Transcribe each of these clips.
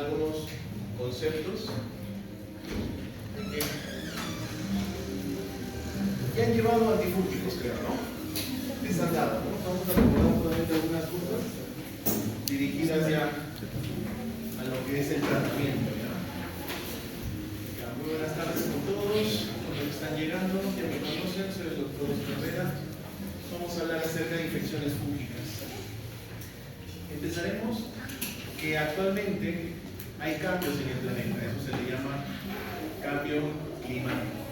algunos conceptos que ya han llevado antifúngicos, creo, ¿no? Les han dado, ¿no? Vamos a recordar solamente algunas cosas dirigidas ya a lo que es el tratamiento, ¿ya? Muy buenas tardes a todos los que están llegando, ya me conocen, soy el doctor Oscar Herrera. Vamos a hablar acerca de infecciones fúngicas. Empezaremos que actualmente hay cambios en el planeta, eso se le llama cambio climático.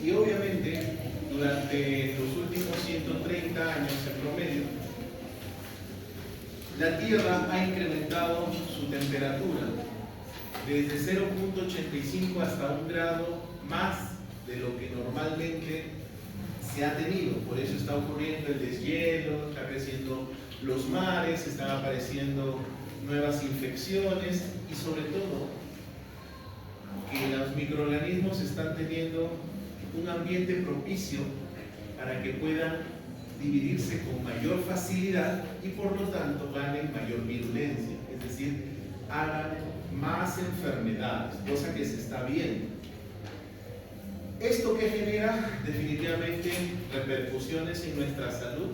Y obviamente, durante los últimos 130 años en promedio, la Tierra ha incrementado su temperatura desde 0.85 hasta 1 grado más de lo que normalmente se ha tenido. Por eso está ocurriendo el deshielo, está creciendo los mares, están apareciendo nuevas infecciones y sobre todo que los microorganismos están teniendo un ambiente propicio para que puedan dividirse con mayor facilidad y por lo tanto ganen mayor virulencia, es decir, hagan más enfermedades, cosa que se está viendo. Esto que genera definitivamente repercusiones en nuestra salud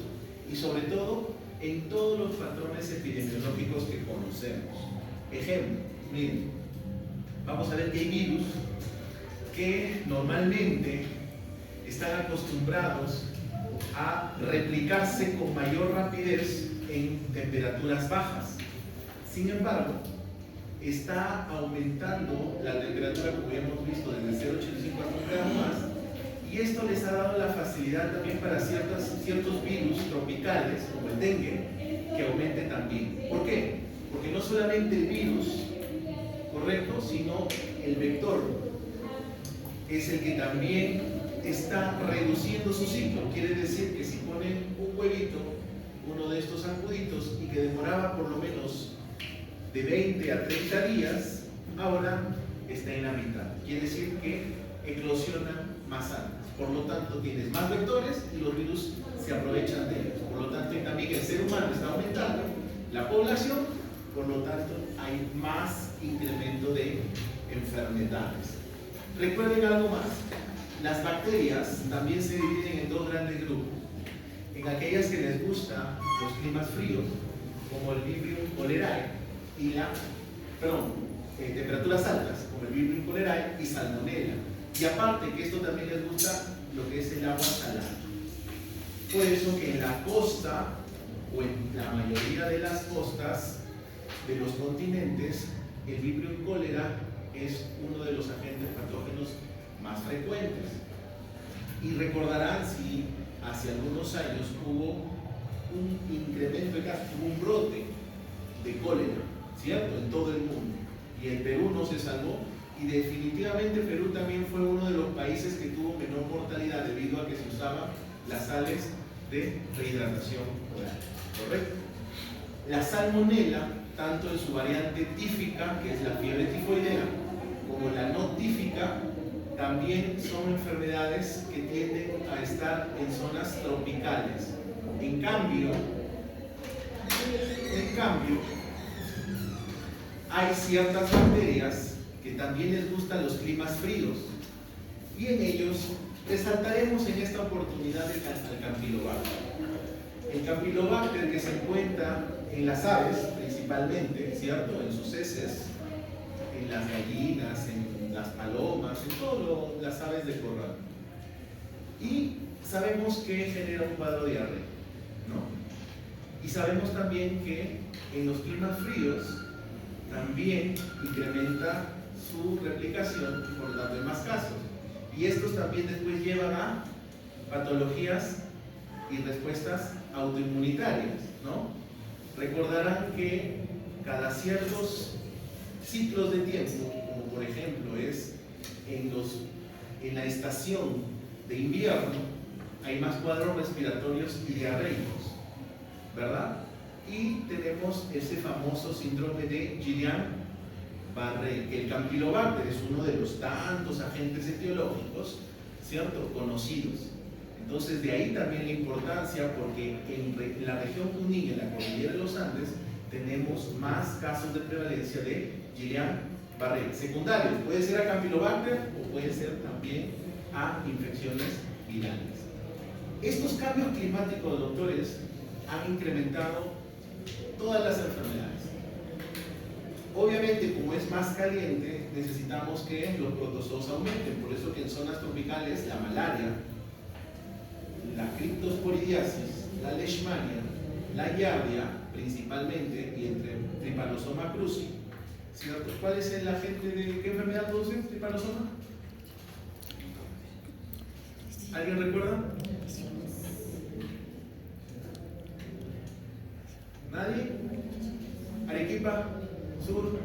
y sobre todo en todos los patrones epidemiológicos que conocemos. Ejemplo, miren, vamos a ver que hay virus que normalmente están acostumbrados a replicarse con mayor rapidez en temperaturas bajas. Sin embargo, está aumentando la temperatura, como ya hemos visto, desde 0.85 a 1 grado más, y esto les ha dado la facilidad también para ciertos virus tropicales, como el dengue, que aumente también. ¿Por qué? Porque no solamente el virus, correcto, sino el vector es el que también está reduciendo su ciclo. Quiere decir que si ponen un huevito, uno de estos zancuditos, y que demoraba por lo menos de 20 a 30 días, ahora está en la mitad. Quiere decir que eclosionan más antes. Por lo tanto, tienes más vectores y los virus se aprovechan de ellos. Por lo tanto, también el ser humano está aumentando, la población, por lo tanto, hay más incremento de enfermedades. Recuerden algo más. Las bacterias también se dividen en dos grandes grupos. En aquellas que les gustan los climas fríos, como el Vibrio cholerae, y temperaturas altas, como el Vibrio cholerae y Salmonella. Y aparte que esto también les gusta lo que es el agua salada. Por eso que en la costa, o en la mayoría de las costas de los continentes, el Vibrio cholerae es uno de los agentes patógenos más frecuentes. Y recordarán si hace algunos años hubo un incremento de casos, hubo un brote de cólera, ¿cierto? En todo el mundo. Y el Perú no se salvó. Y definitivamente Perú también fue uno de los países que tuvo menor mortalidad debido a que se usaban las sales de rehidratación oral, ¿correcto? La salmonela, tanto en su variante tífica, que es la fiebre tifoidea, como la no tífica, también son enfermedades que tienden a estar en zonas tropicales. En cambio, hay ciertas bacterias que también les gustan los climas fríos, y en ellos resaltaremos en esta oportunidad al Campylobacter. El Campylobacter, que se encuentra en las aves principalmente, ¿cierto? En sus heces, en las gallinas, en las palomas, en todas las aves de corral. Y sabemos que genera un cuadro de diarrea, ¿no? Y sabemos también que en los climas fríos también incrementa su replicación y por lo tanto en más casos. Y estos también después llevan a patologías y respuestas autoinmunitarias, ¿no? Recordarán que cada ciertos ciclos de tiempo, como por ejemplo es en la estación de invierno, hay más cuadros respiratorios y diarreicos, ¿verdad? Y tenemos ese famoso síndrome de Guillain-Barré, que el Campylobacter es uno de los tantos agentes etiológicos, ¿cierto?, conocidos. Entonces, de ahí también la importancia, porque en la región Junín, en la cordillera de los Andes, tenemos más casos de prevalencia de Guillain-Barré. Secundarios, puede ser a Campylobacter o puede ser también a infecciones virales. Estos cambios climáticos, doctores, han incrementado todas las enfermedades. Obviamente, como es más caliente, necesitamos que los protozoos aumenten. Por eso que en zonas tropicales la malaria, la criptosporidiasis, la leishmania, la giardia principalmente, y entre Trypanosoma cruzi, ¿cierto? ¿Cuál es el agente de qué enfermedad produce Trypanosoma? ¿Alguien recuerda? ¿Nadie? Arequipa, sur.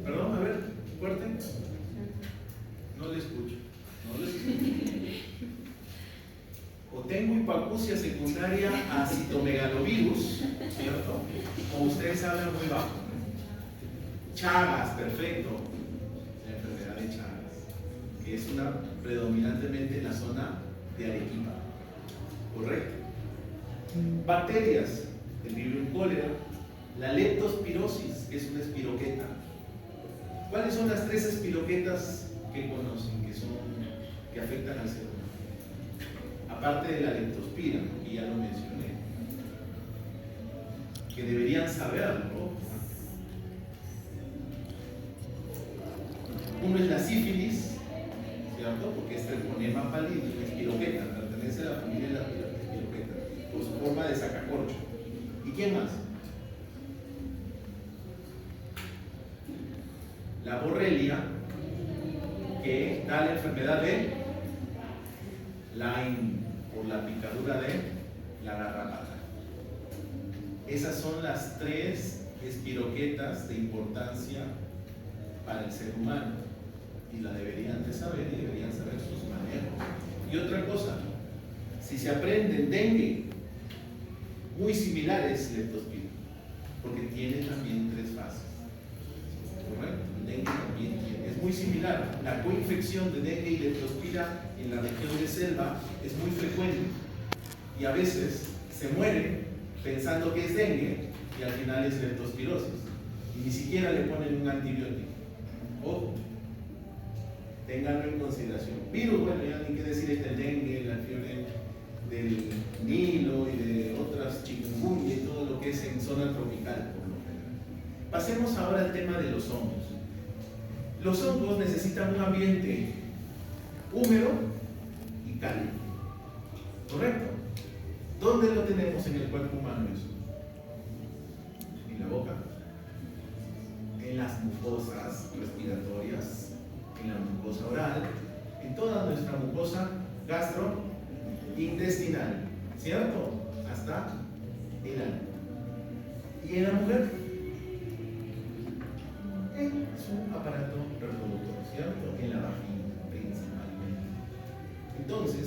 Perdón, a ver, fuerte. No le escucho. No le escucho. O tengo hipoacusia secundaria a citomegalovirus, ¿cierto? O ustedes hablan muy bajo. Chagas, perfecto. La enfermedad de Chagas, que es una predominantemente en la zona de Arequipa. Correcto. Bacterias, el Vibrio cólera, la leptospirosis, que es una espiroqueta. ¿Cuáles son las 3 espiroquetas que conocen, que afectan al ser humano? Aparte de la leptospira, que ya lo mencioné, que deberían saberlo, ¿no? Uno es la sífilis, ¿cierto? Porque es Treponema pallidum, espiroqueta, pertenece a la familia de la espiroqueta, por su forma de sacacorcho. ¿Y quién más? La borrelia, que da la enfermedad de Lyme por la picadura de la garrapata. Esas son las 3 espiroquetas de importancia para el ser humano y la deberían de saber y deberían saber sus manejos. Y otra cosa, si se aprenden dengue, muy similares leptospira, porque tiene también 3 fases. ¿Correcto? El dengue también tiene, es muy similar. La coinfección de dengue y leptospira en la región de selva es muy frecuente y a veces se muere pensando que es dengue y al final es leptospirosis y ni siquiera le ponen un antibiótico. Ojo, ténganlo en consideración. Virus, bueno, ya ni qué decir, el dengue, la fiebre del Nilo y de otras, chikungunya y todo lo que es en zona tropical por lo general. Pasemos ahora al tema de los hongos. Los hongos necesitan un ambiente húmedo y cálido, ¿correcto? ¿Dónde lo tenemos en el cuerpo humano eso? En la boca, en las mucosas respiratorias, en la mucosa oral, en toda nuestra mucosa gastrointestinal, ¿cierto? Hasta el ano. ¿Y en la mujer? En su aparato reproductor, ¿cierto? En la vagina principalmente. Entonces,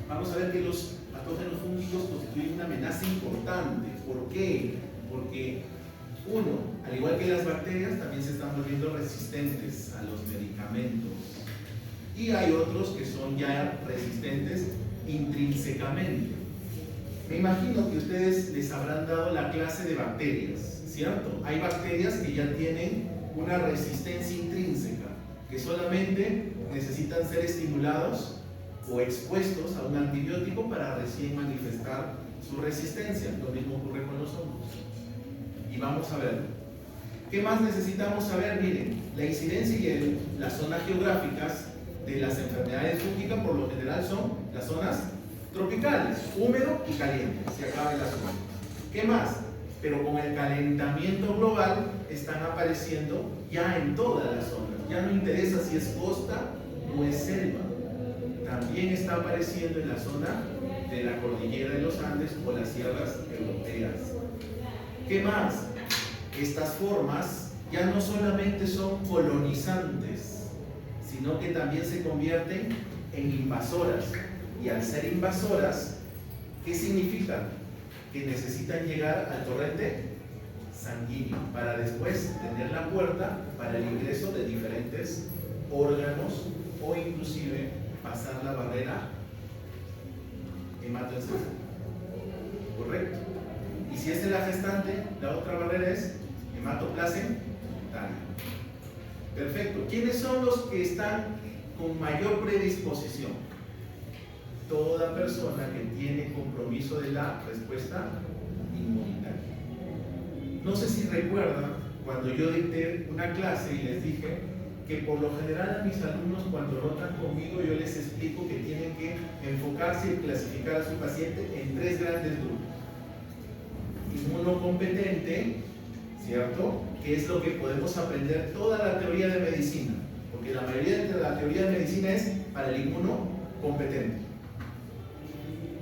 vamos a ver que los patógenos fúngicos constituyen una amenaza importante. ¿Por qué? Porque uno, al igual que las bacterias, también se están volviendo resistentes a los medicamentos. Y hay otros que son ya resistentes intrínsecamente. Me imagino que ustedes les habrán dado la clase de bacterias, ¿cierto? Hay bacterias que ya tienen una resistencia intrínseca, que solamente necesitan ser estimulados o expuestos a un antibiótico para recién manifestar su resistencia. Lo mismo ocurre con los hongos. Y vamos a ver. ¿Qué más necesitamos saber? Miren, la incidencia y las zonas geográficas de las enfermedades fúngicas por lo general son las zonas tropicales, húmedo y caliente, se acaba el asunto. ¿Qué más? Pero con el calentamiento global están apareciendo ya en todas las zonas. Ya no interesa si es costa o es selva. También está apareciendo en la zona de la cordillera de los Andes o las sierras europeas. ¿Qué más? Estas formas ya no solamente son colonizantes, sino que también se convierten en invasoras. Y al ser invasoras, ¿qué significa? Que necesitan llegar al torrente sanguíneo para después tener la puerta para el ingreso de diferentes órganos o inclusive pasar la barrera hematoencefálica. correcto. Y si es en la gestante, la otra barrera es hematoplacentaria. Perfecto. ¿Quiénes son los que están con mayor predisposición? Toda persona que tiene compromiso de la respuesta inmunitaria. No sé si recuerdan cuando yo dicté una clase y les dije que por lo general a mis alumnos cuando rotan conmigo yo les explico que tienen que enfocarse y clasificar a su paciente en 3 grandes grupos. Inmunocompetente, ¿cierto? Que es lo que podemos aprender toda la teoría de medicina, porque la mayoría de la teoría de medicina es para el inmunocompetente.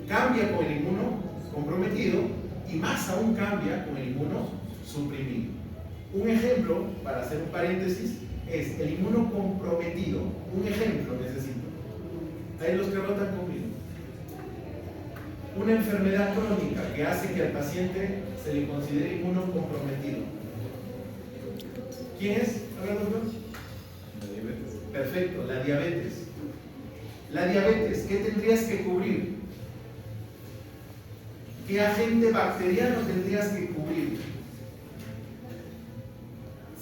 Cambia con el inmunocomprometido y más aún cambia con el inmunosuprimido. Un ejemplo, para hacer un paréntesis, es el inmunocomprometido. Un ejemplo necesito. Ahí los que rotan conmigo. Una enfermedad crónica que hace que al paciente se le considere inmunocomprometido. ¿Quién es? Háganoslo. La diabetes. Perfecto, la diabetes. La diabetes, ¿qué tendrías que cubrir? ¿Qué agente bacteriano tendrías que cubrir?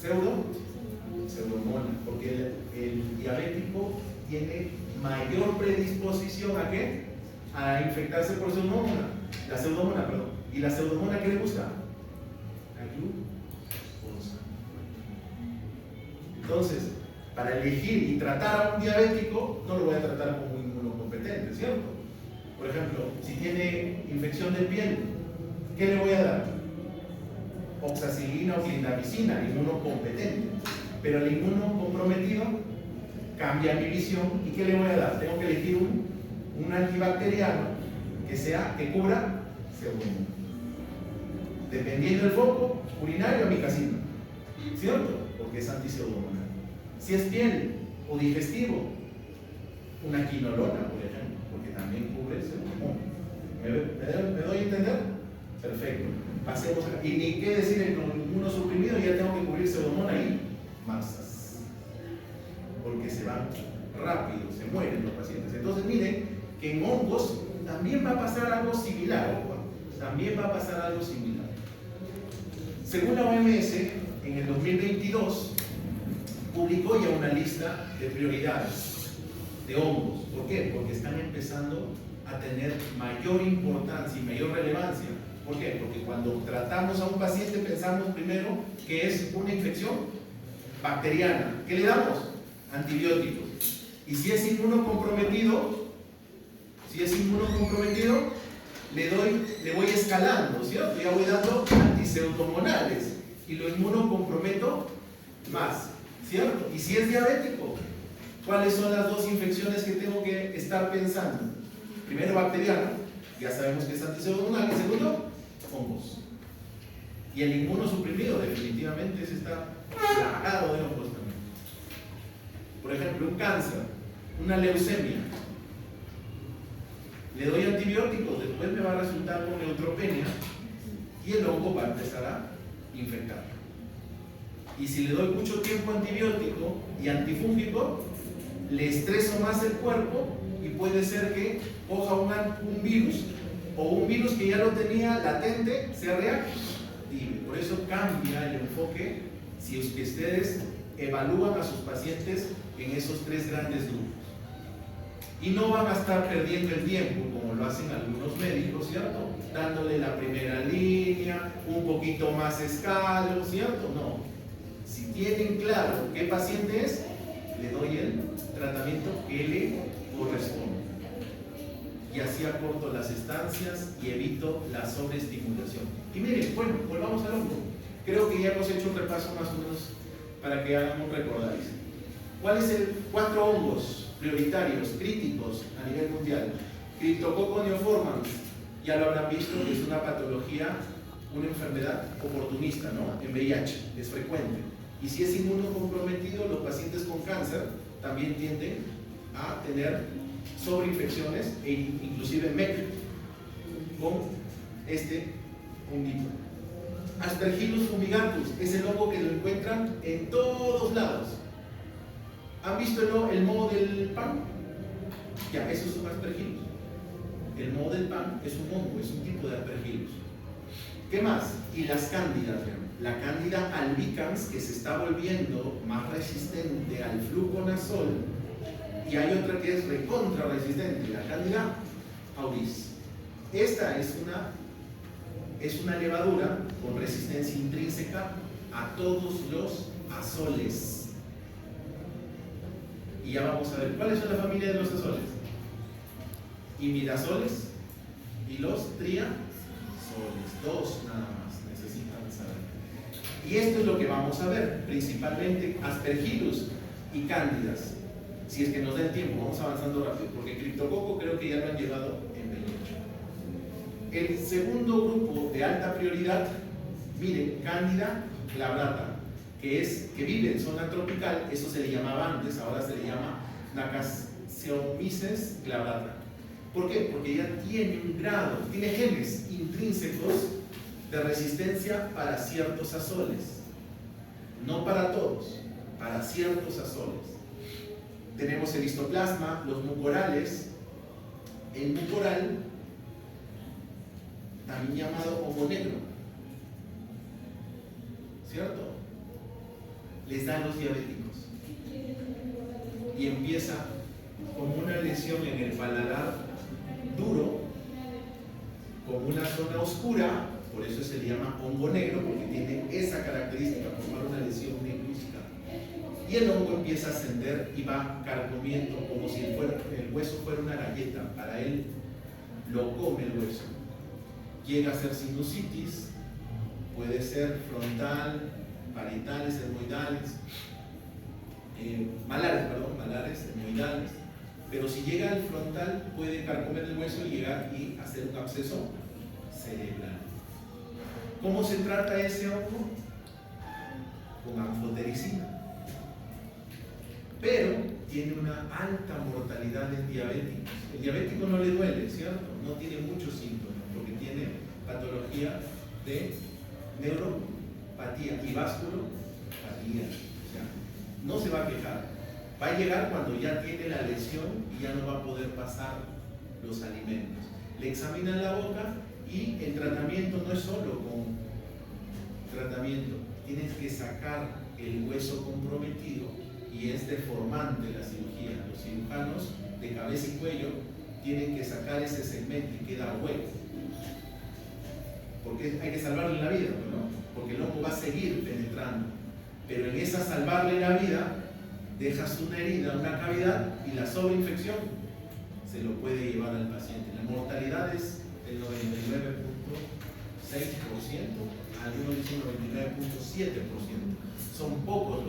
Pseudomonas, porque el diabético tiene mayor predisposición ¿a qué? A infectarse por pseudomonas. La pseudomona, perdón. ¿Y la pseudomona qué le gusta? La glucosa. Entonces, para elegir y tratar a un diabético, no lo voy a tratar como inmunocompetente, ¿cierto? Por ejemplo, si tiene infección de piel, ¿qué le voy a dar? Oxacilina o clindamicina, inmunocompetente. Pero el inmunocomprometido cambia mi visión. ¿Y qué le voy a dar? Tengo que elegir un antibacteriano que cubra pseudomonas. Dependiendo del foco, urinario, amicacina. ¿Cierto? Porque es antipseudomonal. Si es piel o digestivo, una quinolona, por ejemplo, porque también cubre pseudomonas. ¿Me doy a entender? Perfecto. Pasemos acá. Y ni qué decir en el inmunosuprimido, ya tengo que cubrir pseudomonas y masas. Porque se van rápido, se mueren los pacientes. Entonces miren que en hongos también va a pasar algo similar. También va a pasar algo similar. Según la OMS, en el 2022 publicó ya una lista de prioridades de hongos. ¿Por qué? Porque están empezando a tener mayor importancia y mayor relevancia. ¿Por qué? Porque cuando tratamos a un paciente pensamos primero que es una infección bacteriana. ¿Qué le damos? Antibióticos. Y si es inmunocomprometido, le voy escalando, ¿cierto? Ya voy dando antipseudomonales y lo inmunocomprometo más, ¿cierto? Y si es diabético, ¿cuáles son las 2 infecciones que tengo que estar pensando? Primero, bacteriano, ya sabemos que es antipseudomonal, y segundo, hongos. Y el inmunosuprimido, definitivamente, ese está plagado de hongos también. Por ejemplo, un cáncer, una leucemia. Le doy antibióticos, después me va a resultar con neutropenia y el hongo va a empezar a infectar. Y si le doy mucho tiempo antibiótico y antifúngico, le estreso más el cuerpo y puede ser que coja un virus o un virus que ya lo tenía latente, se reactive. Por eso cambia el enfoque si es que ustedes evalúan a sus pacientes en esos 3 grandes grupos. Y no van a estar perdiendo el tiempo, como lo hacen algunos médicos, ¿cierto? Dándole la primera línea, un poquito más escalo, ¿cierto? No. Si tienen claro qué paciente es, le doy el tratamiento que le corresponde. Y así acorto las estancias y evito la sobreestimulación. Y miren, bueno, volvamos al hongo. Creo que ya hemos hecho un repaso más o menos para que hagamos recordar. ¿Cuáles son 4 hongos prioritarios, críticos a nivel mundial? Cryptococcus neoformans, ya lo habrán visto, que es una patología, una enfermedad oportunista, ¿no? En VIH, es frecuente. Y si es inmunocomprometido, los pacientes con cáncer también tienden a tener sobreinfecciones e inclusive MEC con este honguito. Aspergillus fumigatus es el hongo que lo encuentran en todos lados. ¿Han visto el moho del pan? Ya, eso es un aspergillus. El moho del pan es un hongo, es un tipo de aspergillus. ¿Qué más? Y las cándidas, la cándida albicans, que se está volviendo más resistente al fluconazol, y hay otra que es recontra resistente, la cándida auris. Esta es una levadura con resistencia intrínseca a todos los azoles. Y ya vamos a ver, ¿cuáles son la familia de los azoles? Imidazoles y los triazoles. Dos nada más necesitan saber. Y esto es lo que vamos a ver, principalmente aspergillus y cándidas. Si es que nos da el tiempo, vamos avanzando rápido, porque criptococo creo que ya lo han llevado en el 8. El segundo grupo de alta prioridad, miren, cándida glabrata, que vive en zona tropical, eso se le llamaba antes, ahora se le llama Nacasiomyces glabrata. ¿Por qué? Porque ya tiene un grado, tiene genes intrínsecos de resistencia para ciertos azoles. No para todos, para ciertos azoles. Tenemos el histoplasma, los mucorales. El mucoral, también llamado hongo negro, ¿cierto? Les dan los diabéticos. Y empieza como una lesión en el paladar duro, como una zona oscura, por eso se le llama hongo negro, porque tiene esa característica, formar una lesión negruzca. Y el hongo empieza a ascender y va carcomiendo como si el hueso fuera una galleta. Para él lo come el hueso. Llega a ser sinusitis, puede ser frontal, parietales, etmoidales, malares, etmoidales. Pero si llega al frontal, puede carcomer el hueso y llegar y hacer un absceso cerebral. ¿Cómo se trata ese hongo? Con anfotericina. Pero tiene una alta mortalidad en diabéticos. El diabético no le duele, ¿cierto? No tiene muchos síntomas, porque tiene patología de neuropatía y vasculopatía. O sea, no se va a quejar. Va a llegar cuando ya tiene la lesión y ya no va a poder pasar los alimentos. Le examinan la boca y el tratamiento no es solo con tratamiento. Tienes que sacar el hueso comprometido y es deformante la cirugía. Los cirujanos de cabeza y cuello tienen que sacar ese segmento y queda hueco. Porque hay que salvarle la vida, ¿no? Porque el hongo va a seguir penetrando. Pero en esa salvarle la vida, dejas una herida, una cavidad, y la sobreinfección se lo puede llevar al paciente. La mortalidad es del 99.6%, algunos dicen 99.7%. Son pocos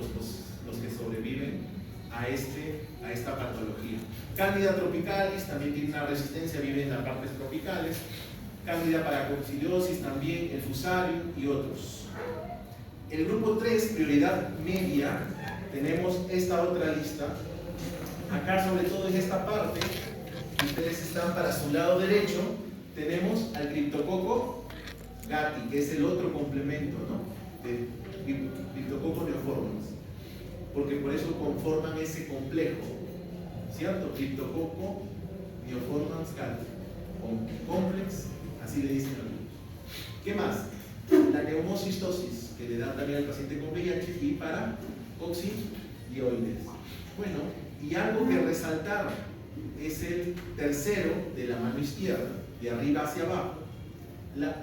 los que sobreviven a esta patología. Cándida tropicalis también tiene una resistencia, vive en las partes tropicales. Cándida paracoccidiosis también, el fusarium y otros. El grupo 3, prioridad media, tenemos esta otra lista. Acá, sobre todo en esta parte, ustedes están para su lado derecho, tenemos al Cryptococcus gatti, que es el otro complemento, ¿no?, de Cryptococcus neoformans, porque por eso conforman ese complejo, ¿cierto? Cryptococcus neoformans gatti, complex, así le dicen algunos. ¿Qué más? La neumocistosis, que le da también al paciente con VIH, y para coccidioides. Bueno, y algo que resaltar es el tercero de la mano izquierda, de arriba hacia abajo,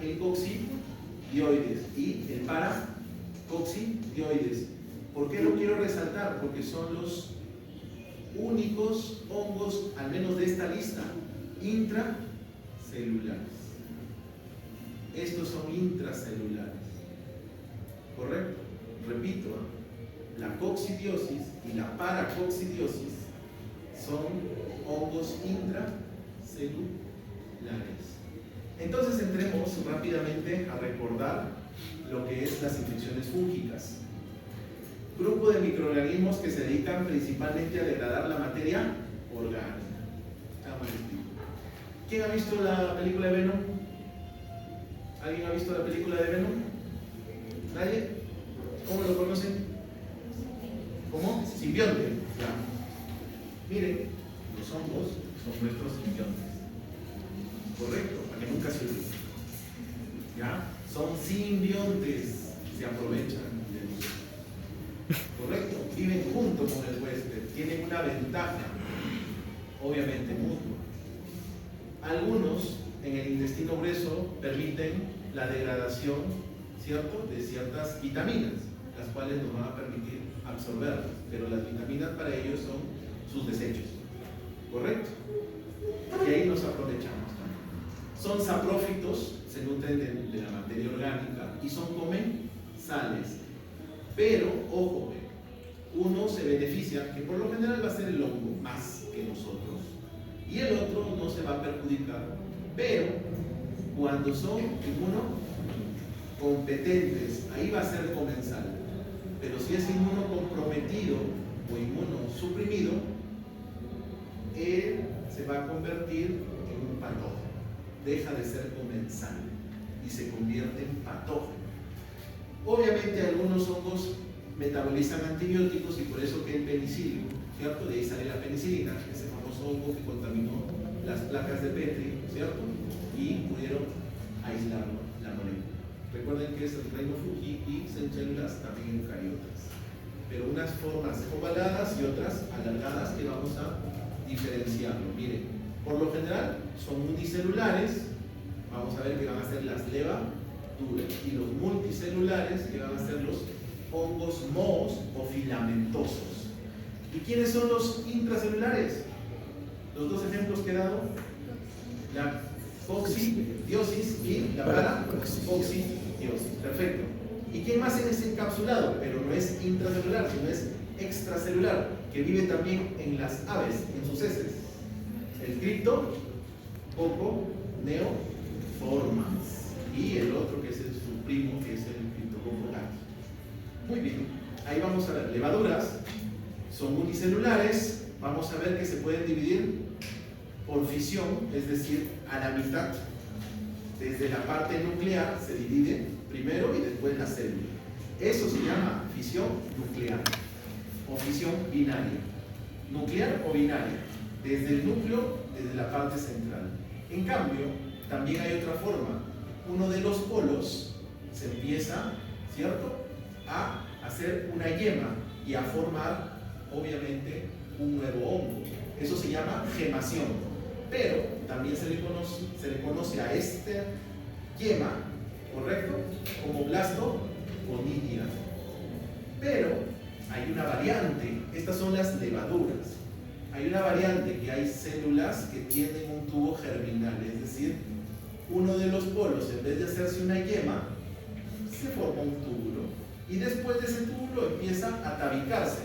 el coccidioides y el paracoccidioides. ¿Por qué lo quiero resaltar? Porque son los únicos hongos, al menos de esta lista, intracelulares. Estos son intracelulares. ¿Correcto? Repito, la coccidiosis y la paracoccidiosis son hongos intracelulares. Entonces entremos rápidamente a recordar lo que es las infecciones fúngicas. Grupo de microorganismos que se dedican principalmente a degradar la materia orgánica. ¿Quién ha visto la película de Venom? ¿Alguien ha visto la película de Venom? ¿Nadie? ¿Cómo lo conocen? ¿Cómo? Simbionte. Ya. Miren, los hongos son nuestros simbiontes. correcto, para que nunca se olvide. ¿Ya? Son simbiontes, se aprovechan de nosotros. Correcto, viven junto con el huésped, tienen una ventaja, obviamente mutua. Algunos en el intestino grueso permiten la degradación, ¿cierto?, de ciertas vitaminas, las cuales nos van a permitir absorberlas, pero las vitaminas para ellos son sus desechos, ¿correcto? Y ahí nos aprovechamos también. Son saprófitos, se nutren de la materia orgánica y son comensales. Pero, ojo, uno se beneficia, que por lo general va a ser el hongo más que nosotros, y el otro no se va a perjudicar, pero cuando son inmunocompetentes, ahí va a ser comensal. Pero si es inmunocomprometido o inmunosuprimido, él se va a convertir en un patógeno. Deja de ser comensal y se convierte en patógeno. Obviamente algunos hongos metabolizan antibióticos y por eso que el penicilio, ¿cierto? De ahí sale la penicilina, ese famoso hongo que contaminó las placas de Petri, ¿cierto? Y pudieron aislarlo, la molécula. Recuerden que es el reino Fuji y en células también eucariotas. Pero unas formas ovaladas y otras alargadas que vamos a diferenciarlo. Miren, por lo general son unicelulares, vamos a ver que van a ser las levaduras, y los multicelulares que van a ser los hongos mohos o filamentosos. ¿Y quiénes son los intracelulares? Los dos ejemplos que he dado, la coccidiosis y la paracoccidiosis. Perfecto. ¿Y quién más es encapsulado? Pero no es intracelular, sino es extracelular, que vive también en las aves, en sus heces. El Cryptococcus y el otro que es su primo, que es el Cryptococcus lactis. Muy bien, ahí vamos a ver, levaduras son unicelulares, vamos a ver que se pueden dividir por fisión, es decir, a la mitad. Desde la parte nuclear se divide primero y después la célula. Eso se llama fisión nuclear o fisión binaria. Nuclear o binaria, desde el núcleo, desde la parte central. En cambio, también hay otra forma. Uno de los polos se empieza, ¿cierto?, a hacer una yema y a formar, obviamente, un nuevo hongo. Eso se llama gemación. Pero también se le conoce a esta yema, ¿correcto?, como blastoconidia. Pero hay una variante, estas son las levaduras. Hay una variante que hay células que tienen un tubo germinal, es decir, uno de los polos, en vez de hacerse una yema, se forma un túbulo. Y después de ese túbulo empieza a tabicarse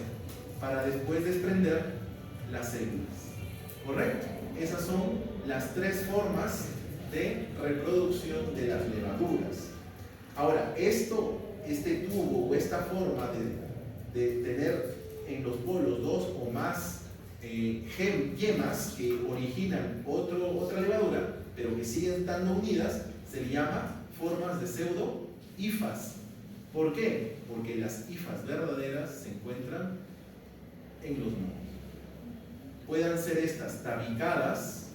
para después desprender las células. ¿Correcto? Esas son las tres formas de reproducción de las levaduras. Ahora, este tubo o esta forma de tener en los polos dos o más yemas que originan otra levadura, pero que siguen estando unidas, se le llama formas de pseudo-hifas. ¿Por qué? Porque las hifas verdaderas se encuentran en los mohos. Puedan ser estas tabicadas,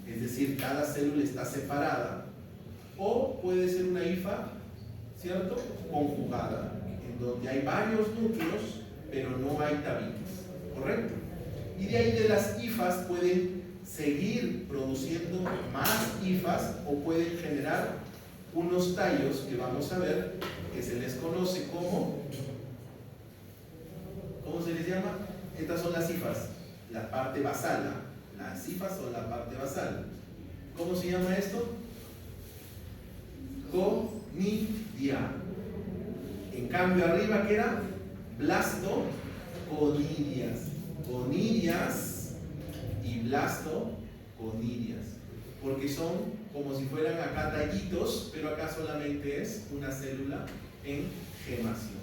es decir, cada célula está separada, o puede ser una hifa, ¿cierto?, conjugada, en donde hay varios núcleos, pero no hay tabiques, ¿correcto? Y de ahí de las hifas pueden seguir produciendo más hifas o pueden generar unos tallos que vamos a ver que se les conoce como, ¿cómo se les llama? Estas son las hifas, la parte basal. Las hifas son la parte basal. ¿Cómo se llama esto? Conidia. En cambio arriba, ¿qué era? Blastoconidias. Conidias y blastoconidias, porque son como si fueran acá tallitos, pero acá solamente es una célula en gemación.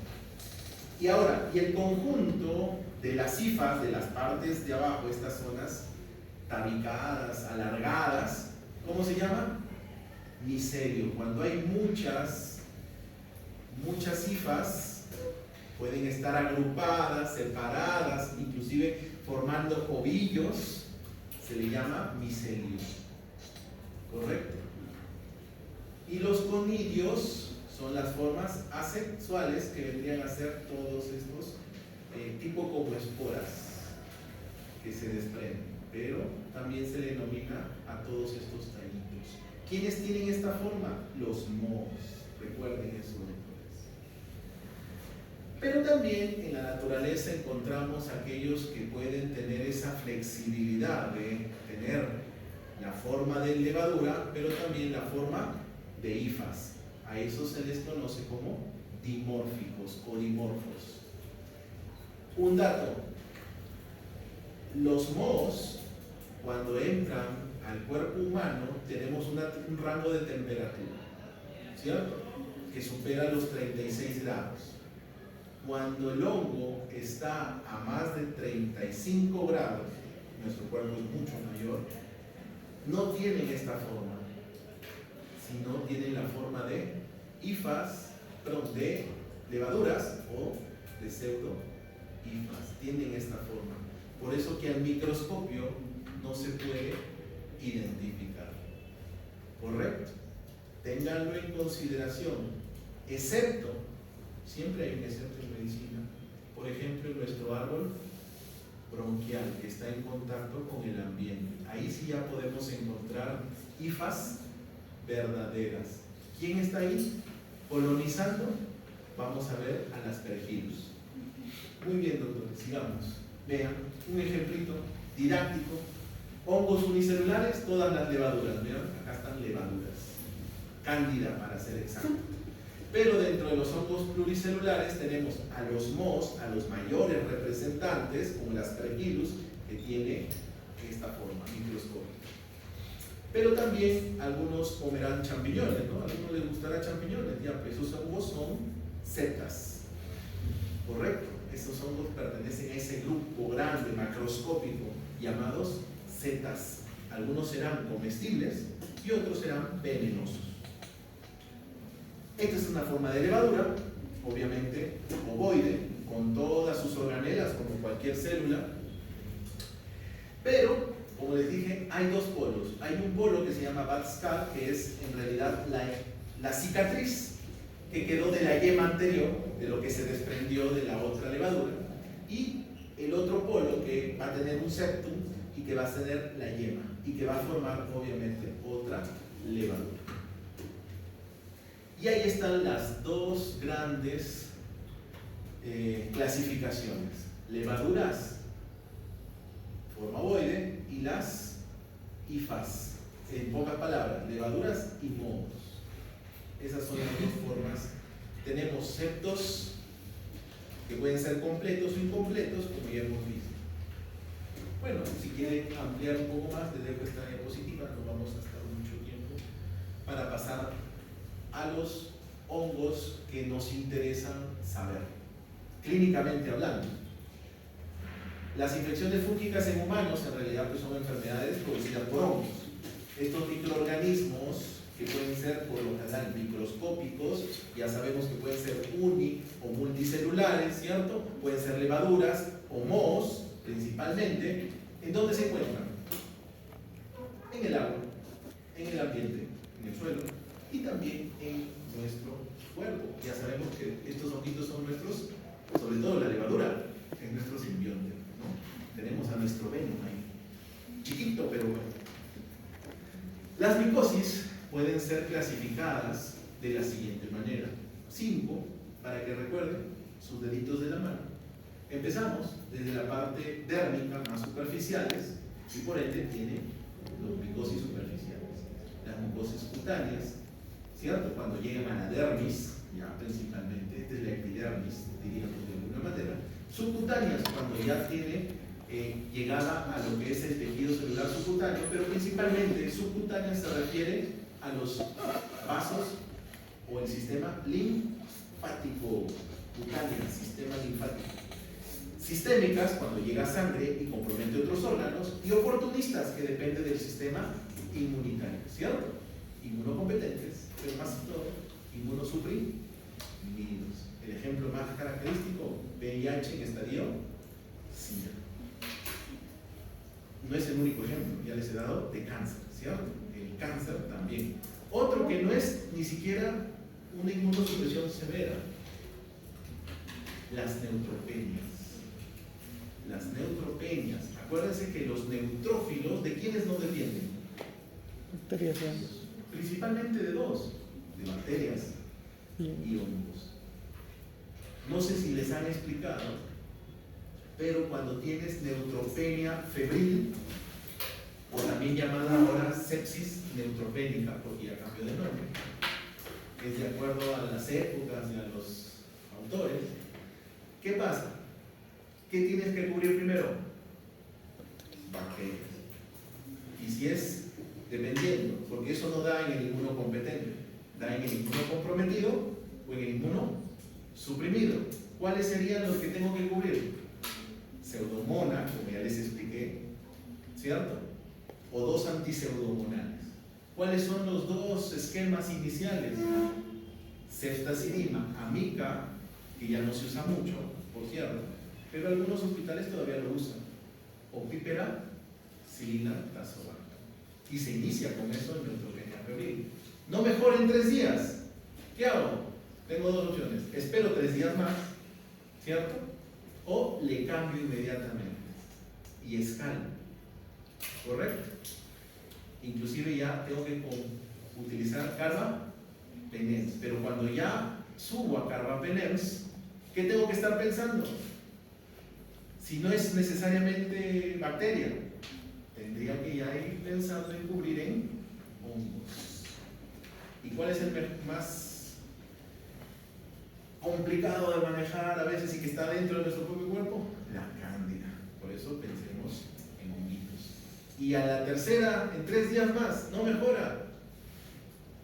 Y ahora, y el conjunto de las hifas de las partes de abajo, estas zonas tabicadas, alargadas, ¿cómo se llama? Micelio. Cuando hay muchas hifas, pueden estar agrupadas, separadas, inclusive formando ovillos, se le llama micelio. ¿correcto? Y los conidios son las formas asexuales que vendrían a ser todos estos tipo como esporas que se desprenden, pero también se le denomina a todos estos tallitos. ¿Quiénes tienen esta forma? Los mohos, recuerden eso, doctores. Pero también en la naturaleza encontramos aquellos que pueden tener esa flexibilidad de tener la forma de levadura, pero también la forma de hifas. A eso se les conoce como dimórficos o dimorfos. Un dato: los mohos, cuando entran al cuerpo humano, tenemos un rango de temperatura, ¿cierto?, que supera los 36 grados. Cuando el hongo está a más de 35 grados, nuestro cuerpo es mucho mayor, no tienen esta forma, sino tienen la forma de hifas, perdón, de levaduras o de pseudo-hifas. Tienen esta forma. Por eso que al microscopio no se puede identificar. ¿Correcto? Ténganlo en consideración. Excepto, siempre hay un excepto en medicina. Por ejemplo, en nuestro árbol bronquial, que está en contacto con el ambiente. Ahí sí ya podemos encontrar hifas verdaderas. ¿Quién está ahí? Colonizando. Vamos a ver al Aspergillus. Muy bien, doctores, sigamos. Vean, un ejemplito didáctico. Hongos unicelulares, todas las levaduras. Vean, acá están levaduras. Cándida, para ser exacto. Pero dentro de los hongos pluricelulares tenemos a los mohos, a los mayores representantes, como el Aspergillus, que tiene esta forma microscópica. Pero también algunos comerán champiñones, ¿no? A algunos les gustará champiñones, ya, pues esos hongos son setas, ¿correcto? Esos hongos pertenecen a ese grupo grande, macroscópico, llamados setas. Algunos serán comestibles y otros serán venenosos. Esta es una forma de levadura, obviamente ovoide, con todas sus organelas, como cualquier célula. Pero, como les dije, hay dos polos. Hay un polo que se llama Bad-Skal, que es en realidad la cicatriz que quedó de la yema anterior, de lo que se desprendió de la otra levadura. Y el otro polo que va a tener un septum y que va a tener la yema y que va a formar, obviamente, otra levadura. Y ahí están las dos grandes clasificaciones: levaduras forma ovoide y las hifas. En pocas palabras, levaduras y mohos. Esas son las dos formas. Tenemos septos que pueden ser completos o incompletos, como ya hemos visto. Bueno, si quieren ampliar un poco más, les dejo esta diapositiva, no vamos a estar mucho tiempo, para pasar a los hongos que nos interesan saber, clínicamente hablando. Las infecciones fúngicas en humanos en realidad pues son enfermedades producidas por hongos. Estos microorganismos, que pueden ser por lo general microscópicos, ya sabemos que pueden ser uni o multicelulares, ¿cierto? Pueden ser levaduras o mohos, principalmente. ¿En dónde se encuentran? En el agua, en el ambiente, en el suelo y también en nuestro cuerpo. Ya sabemos que estos honguitos son nuestros, sobre todo la levadura, es nuestro simbionte, ¿no? Tenemos a nuestro venom ahí, chiquito pero bueno. Las micosis pueden ser clasificadas de la siguiente manera: 5, para que recuerden sus deditos de la mano. Empezamos desde la parte dérmica, más superficiales, y por ende tiene los micosis superficiales. Las mucosis cutáneas, ¿cierto? Cuando llegan a la dermis, ya principalmente, esta es la epidermis, diríamos de alguna manera. Subcutáneas, cuando ya tiene llegada a lo que es el tejido celular subcutáneo, pero principalmente subcutáneas se refiere a los vasos o el sistema linfático, cutáneo, sistema linfático. Sistémicas, cuando llega sangre y compromete otros órganos, y oportunistas, que depende del sistema inmunitario, ¿cierto? Inmunocompetentes, pero más que todo, inmunosuprimidos. El ejemplo más característico, VIH en estadio SIDA. No es el único ejemplo, ya les he dado, de cáncer, ¿cierto? El el cáncer también. Otro que no es ni siquiera una inmunosupresión severa, las neutropenias. Las neutropenias. Acuérdense que los neutrófilos, ¿de quiénes nos defienden? Bacterias y hongos. Principalmente de dos, de bacterias y hongos. No sé si les han explicado, pero cuando tienes neutropenia febril, o también llamada ahora sepsis neutropénica, porque ya cambió de nombre, es de acuerdo a las épocas y a los autores. ¿Qué pasa? ¿Qué tienes que cubrir primero? Bacterias. Y si es dependiendo, porque eso no da en el inmuno competente, da en el inmuno comprometido o en el inmuno suprimido. ¿Cuáles serían los que tengo que cubrir? Pseudomonas, como ya les expliqué, ¿cierto? O dos antiseudomonales. ¿Cuáles son los dos esquemas iniciales? Ceftazidima, amica, que ya no se usa mucho, por cierto, pero algunos hospitales todavía lo usan. O pípera, cilinaltazolam. Y se inicia con eso en neutropenia febril. No mejora en 3 días. ¿Qué hago? Tengo dos opciones. Espero 3 días más, ¿cierto? O le cambio inmediatamente y escalo. ¿Correcto? Inclusive ya tengo que utilizar carbapenems. Pero cuando ya subo a carbapenems, ¿qué tengo que estar pensando? Si no es necesariamente bacteria, tendría que ya ir pensando en cubrir en hongos. ¿Y cuál es el más complicado de manejar a veces y que está dentro de nuestro propio cuerpo? La cándida. Por eso pensemos en honguitos. Y a la tercera, en 3 días más, no mejora.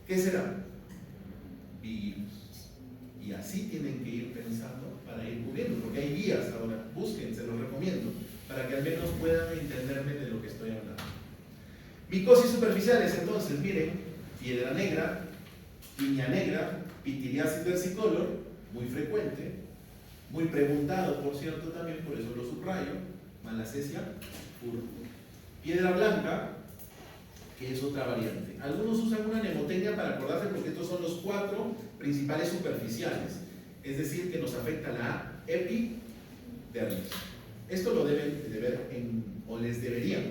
¿Qué será? Virus. Y así tienen que ir pensando para ir cubriendo, porque hay guías ahora, busquen, se los recomiendo, para que al menos puedan entenderme de lo que estoy hablando. Micosis superficiales, entonces, miren, piedra negra, tiña negra, pitiriasis versicolor, muy frecuente, muy preguntado, por cierto, también, por eso lo subrayo, malacesia púrpura. Piedra blanca, que es otra variante. Algunos usan una nemotecnia para acordarse porque estos son los 4 principales superficiales, es decir, que nos afecta la epidermis. Esto lo deben de ver o les deberían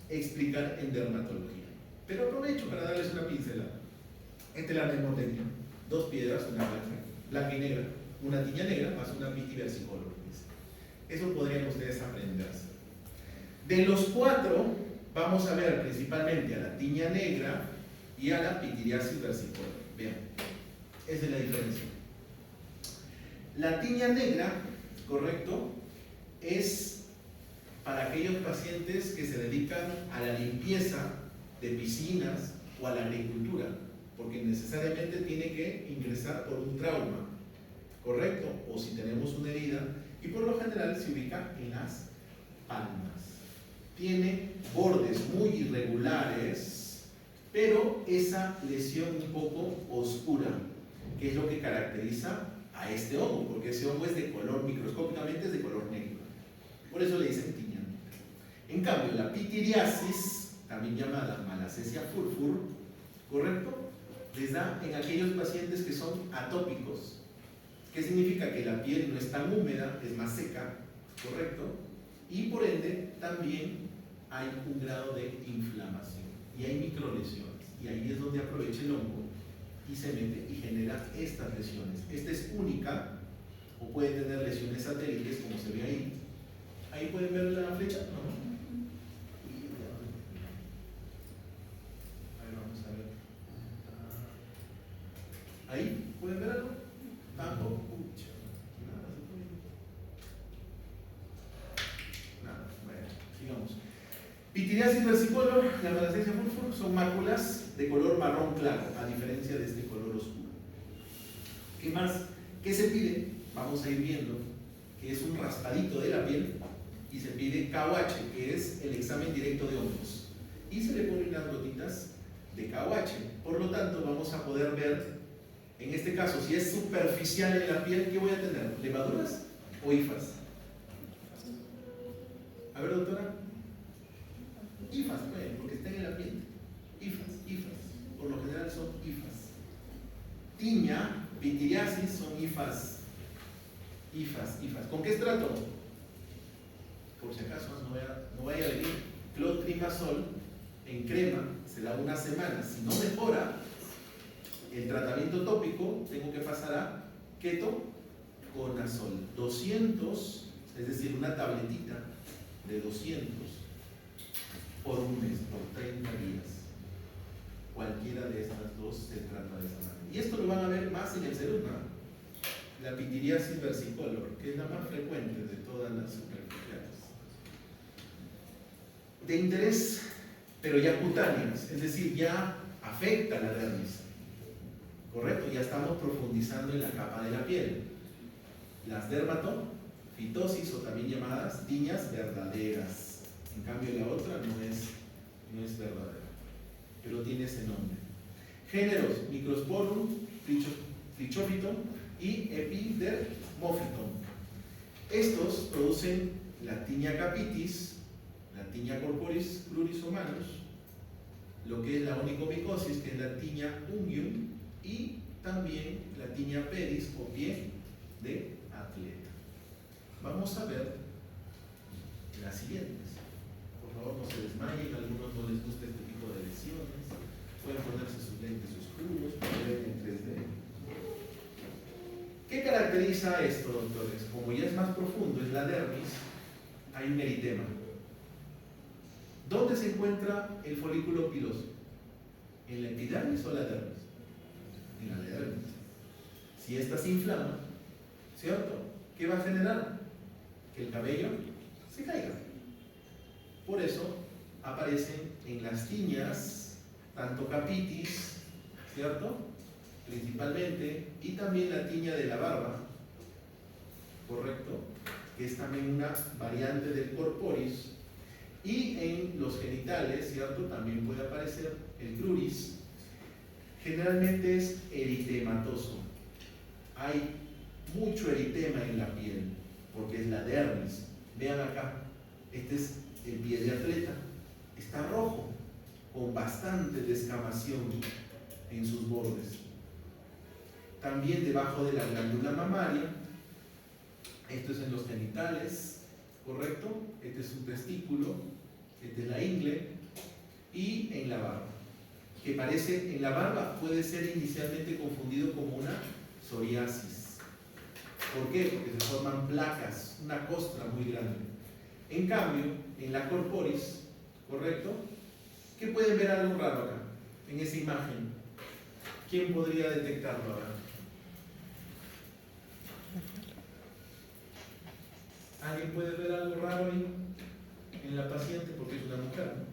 explicar en dermatología. Pero aprovecho para darles una pincelada. Esta es la nemotecnia. 2 piedras, una blanca y negra, una tiña negra más una pitiversicolor. Eso podrían ustedes aprenderse. De los 4, vamos a ver principalmente a la tiña negra y a la pitiriasis versicolor. Vean, esa es la diferencia. La tiña negra, correcto, es para aquellos pacientes que se dedican a la limpieza de piscinas o a la agricultura, porque necesariamente tiene que ingresar por un trauma, correcto, o si tenemos una herida, y por lo general se ubica en las palmas. Tiene bordes muy irregulares, pero esa lesión un poco oscura, que es lo que caracteriza a este hongo, porque ese hongo es de color, microscópicamente es de color negro. Por eso le dicen tiña negra. En cambio, la pitiriasis, también llamada malacesia furfur, ¿correcto?, les da en aquellos pacientes que son atópicos. ¿Qué significa? Que la piel no es tan húmeda, es más seca, ¿correcto? Y por ende también hay un grado de inflamación y hay microlesiones, y ahí es donde aprovecha el hongo y se mete y genera estas lesiones. Esta es única, o puede tener lesiones satélites como se ve ahí. Ahí pueden ver la flecha, ¿no? Ahí vamos a ver. Ahí, ¿pueden ver algo? Tampoco. Nada, bueno, sigamos. Pitiriasis versicolor, la malacesia furfur, son máculas de color marrón claro, a diferencia de este color oscuro. ¿Qué más? ¿Qué se pide? Vamos a ir viendo que es un raspadito de la piel y se pide KOH, que es el examen directo de hongos. Y se le ponen unas gotitas de KOH. Por lo tanto, vamos a poder ver, en este caso, si es superficial en la piel, ¿qué voy a tener? ¿Levaduras o hifas? A ver, doctora. Hifas, bueno, porque están en la piel. Hifas. hifas. Por lo general son hifas. Tiña, pitiriasis son hifas. Hifas. ¿Con qué estrato? Por si acaso no vaya a venir clotrimazol en crema, se da una semana. Si no mejora el tratamiento tópico, tengo que pasar a ketoconazol. 200, es decir, una tabletita de 200 por un mes, por 30 días. Cualquiera de estas dos se trata de esa manera. Y esto lo van a ver más en el Ceruna, la pitiriasis versicolor, que es la más frecuente de todas las superficiales. De interés, pero ya cutáneas, es decir, ya afecta la dermis. ¿Correcto? Ya estamos profundizando en la capa de la piel. Las dermatofitosis, o también llamadas tiñas verdaderas. En cambio, la otra no es verdadera, pero tiene ese nombre. Géneros: Microsporum, Trichophyton y Epidermophyton. Estos producen la tiña capitis, la tiña corporis pluris humanus, lo que es la onicomicosis, que es la tiña unguium, y también la tiña pedis o pie de atleta. Vamos a ver las siguientes. Por favor, no se desmayen, a algunos no les gusta este tipo de lesiones. Pueden ponerse sus lentes oscuros, pueden ver en 3D. ¿Qué caracteriza esto, doctores? Como ya es más profundo, es la dermis, hay un eritema. ¿Dónde se encuentra el folículo piloso? ¿En la epidermis o la dermis? En la dermis. Si ésta se inflama, ¿cierto? ¿Qué va a generar? Que el cabello se caiga. Por eso aparecen en las tiñas, tanto capitis, ¿cierto? Principalmente, y también la tiña de la barba, ¿correcto? Que es también una variante del corporis. Y en los genitales, ¿cierto? También puede aparecer el cruris. Generalmente es eritematoso. Hay mucho eritema en la piel, porque es la dermis. Vean acá, este es el pie de atleta. Está rojo, con bastante descamación en sus bordes. También debajo de la glándula mamaria. Esto es en los genitales, ¿correcto? Este es un testículo, este es la ingle, y en la barba, que parece, en la barba puede ser inicialmente confundido como una psoriasis. ¿Por qué? Porque se forman placas, una costra muy grande. En cambio, en la corporis, ¿correcto? ¿Qué pueden ver algo raro acá, en esa imagen? ¿Quién podría detectarlo ahora? ¿Alguien puede ver algo raro ahí en la paciente? Porque es una mujer, ¿no?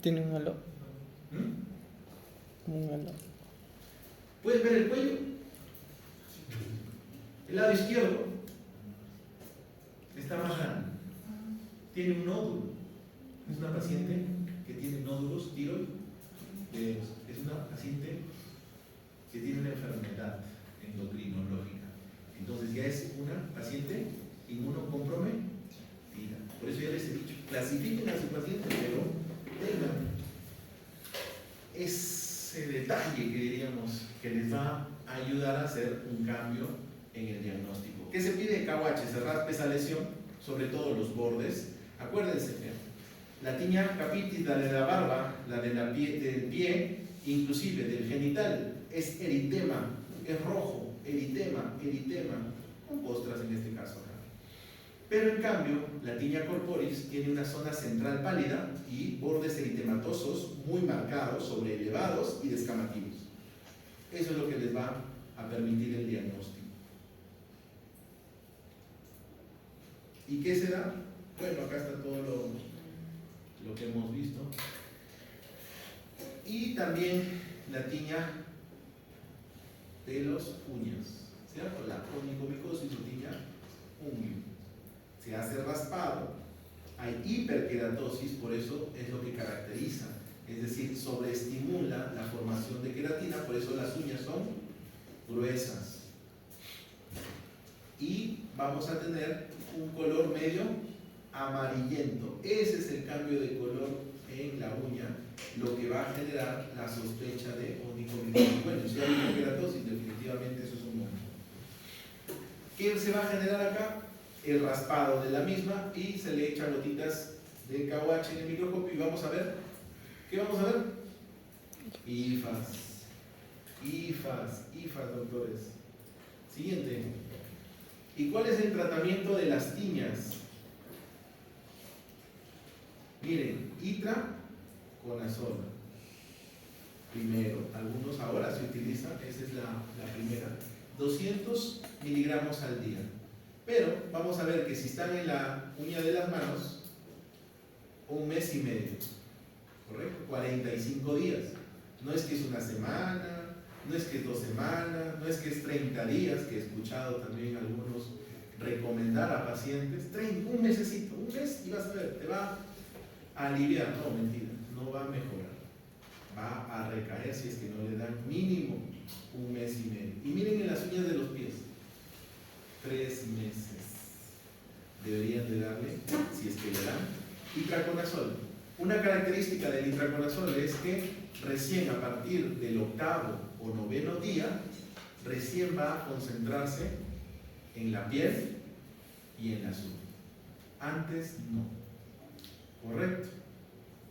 Tiene un halo, ¿Mm? como un halo. ¿Puedes ver el cuello? El lado izquierdo está más grande. Tiene un nódulo. Es una paciente que tiene nódulos tiroides. Es una paciente que tiene una enfermedad endocrinológica. Entonces ya es una paciente inmunocomprometida. Por eso ya les he dicho, clasifiquen a su paciente, pero tengan ese detalle que diríamos que les va a ayudar a hacer un cambio en el diagnóstico. ¿Qué se pide? KUH, se raspe esa lesión, sobre todo los bordes. Acuérdense, la tiña capitis, la de la barba, la de del pie, inclusive del genital, es eritema, es rojo, eritema, con costras en este caso acá. Pero en cambio, la tiña corporis tiene una zona central pálida y bordes eritematosos muy marcados, sobreelevados y descamativos. Eso es lo que les va a permitir el diagnóstico. ¿Y qué será? Bueno, acá está todo lo que hemos visto. Y también la tiña de los uñas, ¿cierto? La onicomicosis o tiña unguium. Se hace raspado, hay hiperqueratosis, por eso es lo que caracteriza, es decir, sobreestimula la formación de queratina, por eso las uñas son gruesas. Y vamos a tener un color medio amarillento. Ese es el cambio de color en la uña, lo que va a generar la sospecha de onicomicosis. Bueno, si hay hipokeratosis, definitivamente eso es un no. ¿Qué se va a generar acá? El raspado de la misma y se le echan gotitas de KOH en el microscopio y vamos a ver. ¿Qué vamos a ver? IFAS, doctores. Siguiente. ¿Y cuál es el tratamiento de las tiñas? Miren, itraconazol. Primero, algunos ahora se utilizan, esa es la primera. 200 miligramos al día. Pero vamos a ver que si están en la uña de las manos, un mes y medio, ¿correcto? 45 días. No es que es una semana, no es que es 2 semanas, no es que es 30 días, que he escuchado también algunos recomendar a pacientes. Un mesecito, un mes y vas a ver, te va a aliviar. No, mentira, no va a mejorar. Va a recaer si es que no le dan mínimo un mes y medio. Y miren en las uñas de los pies. 3 meses deberían de darle, si es que le dan, itraconazol. Una característica del itraconazol es que recién a partir del 8º o 9º día, recién va a concentrarse en la piel y en las uñas. Antes no. ¿Correcto?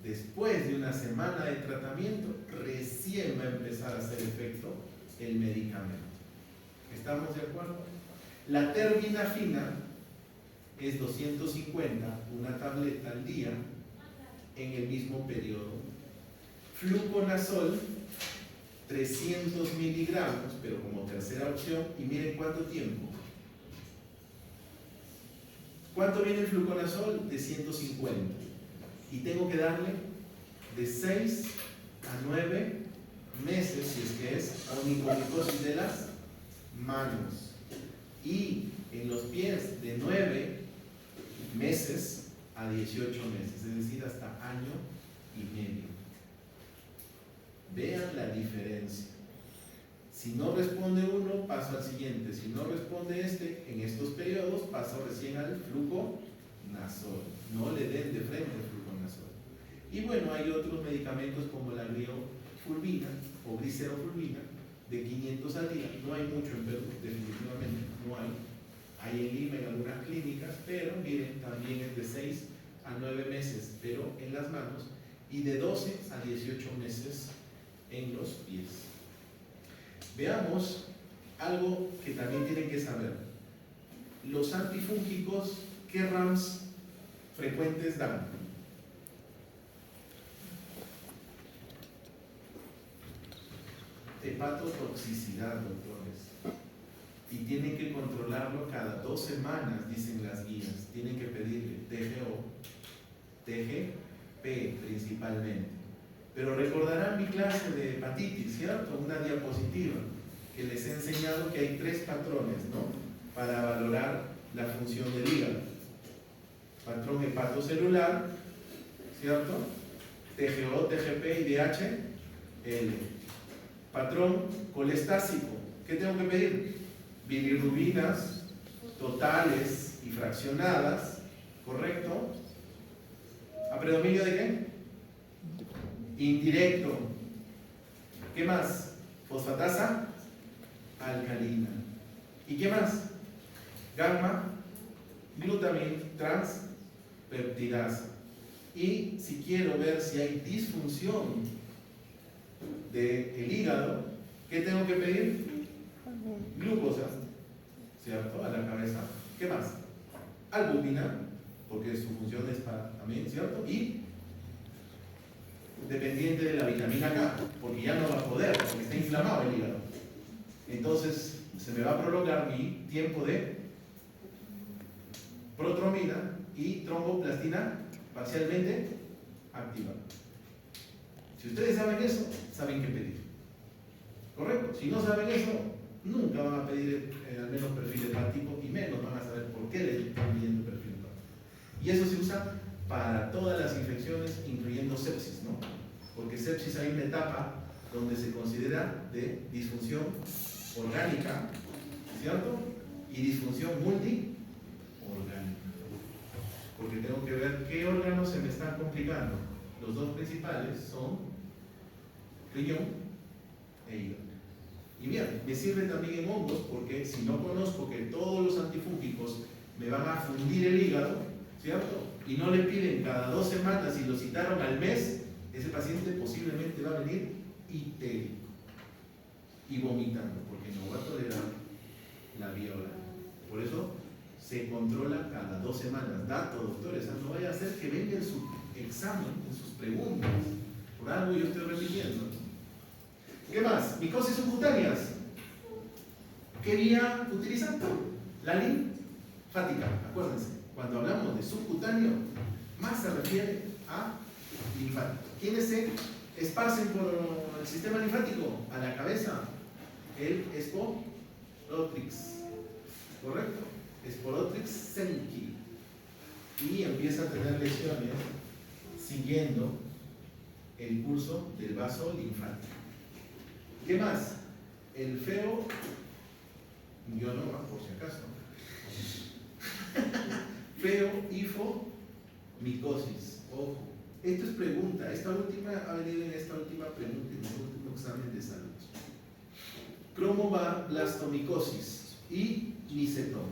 Después de una semana de tratamiento, recién va a empezar a hacer efecto el medicamento. ¿Estamos de acuerdo? La terbinafina es 250, una tableta al día, en el mismo periodo. Fluconazol, 300 miligramos, pero como tercera opción, y miren cuánto tiempo. ¿Cuánto viene el fluconazol? De 150. Y tengo que darle de 6 a 9 meses, si es que es onicomicosis de las manos. Y en los pies de 9 meses a 18 meses, es decir, hasta año y medio. Vean la diferencia. Si no responde uno, paso al siguiente. Si no responde este, en estos periodos, paso recién al fluconazol. No le den de frente al fluconazol. Y bueno, hay otros medicamentos como la gliofulvina o glicerofulvina de 500 al día. No hay mucho en Perú, definitivamente, no hay. Hay en Lima en algunas clínicas, pero miren, también es de 6 a 9 meses, pero en las manos, y de 12 a 18 meses en los pies. Veamos algo que también tienen que saber. Los antifúngicos, ¿qué RAMs frecuentes dan? Hepatotoxicidad, doctores. Y tienen que controlarlo cada 2 semanas, dicen las guías. Tienen que pedirle TGO, TGP principalmente. Pero recordarán mi clase de hepatitis, ¿cierto? Una diapositiva que les he enseñado que hay 3 patrones, ¿no? Para valorar la función del hígado. Patrón hepatocelular, ¿cierto? TGO, TGP y DHL. Patrón colestásico. ¿Qué tengo que pedir? Bilirrubinas totales y fraccionadas, ¿correcto? ¿A predominio de qué? Indirecto. ¿Qué más? Fosfatasa alcalina. ¿Y qué más? Gamma, glutamina, transpeptidasa. Y si quiero ver si hay disfunción del hígado, ¿qué tengo que pedir? Glucosa, ¿cierto? A la cabeza. ¿Qué más? Albúmina, porque su función es para también, ¿cierto? Y dependiente de la vitamina K, porque ya no va a poder, porque está inflamado el hígado. Entonces, se me va a prolongar mi tiempo de protromina y tromboplastina parcialmente activada. Si ustedes saben eso, saben qué pedir. ¿Correcto? Si no saben eso, nunca van a pedir al menos perfil hepático y menos van a saber por qué les están pidiendo perfil hepático. Y eso se usa para todas las infecciones, incluyendo sepsis, ¿no? Porque sepsis hay una etapa donde se considera de disfunción orgánica, ¿cierto? Y disfunción multiorgánica. Porque tengo que ver qué órganos se me están complicando. Los dos principales son riñón e hígado. Y bien, me sirve también en hongos porque si no conozco que todos los antifúngicos me van a fundir el hígado, ¿cierto? Y no le piden cada 2 semanas y lo citaron al mes, ese paciente posiblemente va a venir histérico y vomitando porque no va a tolerar la vía oral. Por eso se controla cada 2 semanas. Dato, doctores, no vaya a hacer que venga en su examen, en sus preguntas. Por algo yo estoy repitiendo. ¿Qué más? Micosis subcutáneas. ¿Qué vía utilizan? La linfática. Acuérdense, cuando hablamos de subcutáneo, más se refiere a linfático. ¿Quiénes se esparcen por el sistema linfático? A la cabeza, el Sporotrix. ¿Correcto? Sporotrix senki. Y empieza a tener lesiones siguiendo el curso del vaso linfático. ¿Qué más? El feo, yo no, por si acaso. Feo, ifo, micosis. Ojo, esto es pregunta. Esta última ha venido en esta última pregunta, en el último examen de salud. Cromoblastomicosis y micetoma.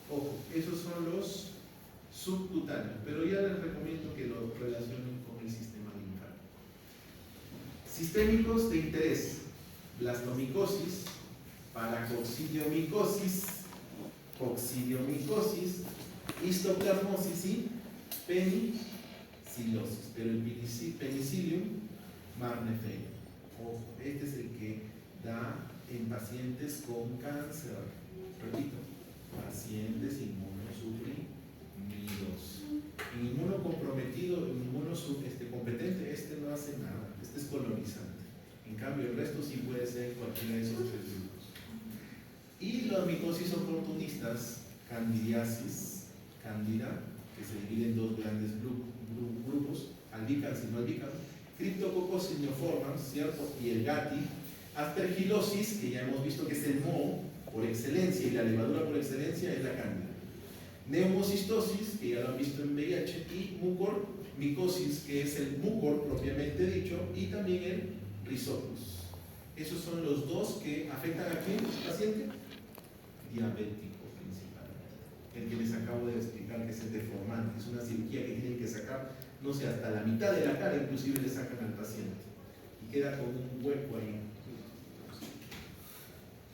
Ojo, esos son los subcutáneos, pero ya les recomiendo que lo relacionen con el sistema linfático. Sistémicos de interés: blastomicosis, paracoccidiomicosis, coccidiomicosis, histoplasmosis y penicilosis. Pero el Penicillium magnificatum, ojo, este es el que da en pacientes con cáncer. Repito, pacientes inmunosuprimidos. En inmunocomprometido, competente, este no hace nada, este es colonizante. En cambio, el resto sí puede ser cualquiera de esos 3 grupos. Y las micosis oportunistas, candidiasis, cándida, que se divide en 2 grandes grupos, albicans y no albicans, Cryptococcus signiformans, ¿cierto? Y el gati, aspergilosis, que ya hemos visto que es el moho por excelencia y la levadura por excelencia es la cándida. Neumocistosis, que ya lo han visto en VIH, y mucormicosis, que es el mucor propiamente dicho, y también el rhizopus. Esos son los 2 que afectan a quién, paciente diabético principalmente. El que les acabo de explicar, que es el deformante, es una cirugía que tienen que sacar, no sé, hasta la mitad de la cara, inclusive le sacan al paciente y queda con un hueco ahí.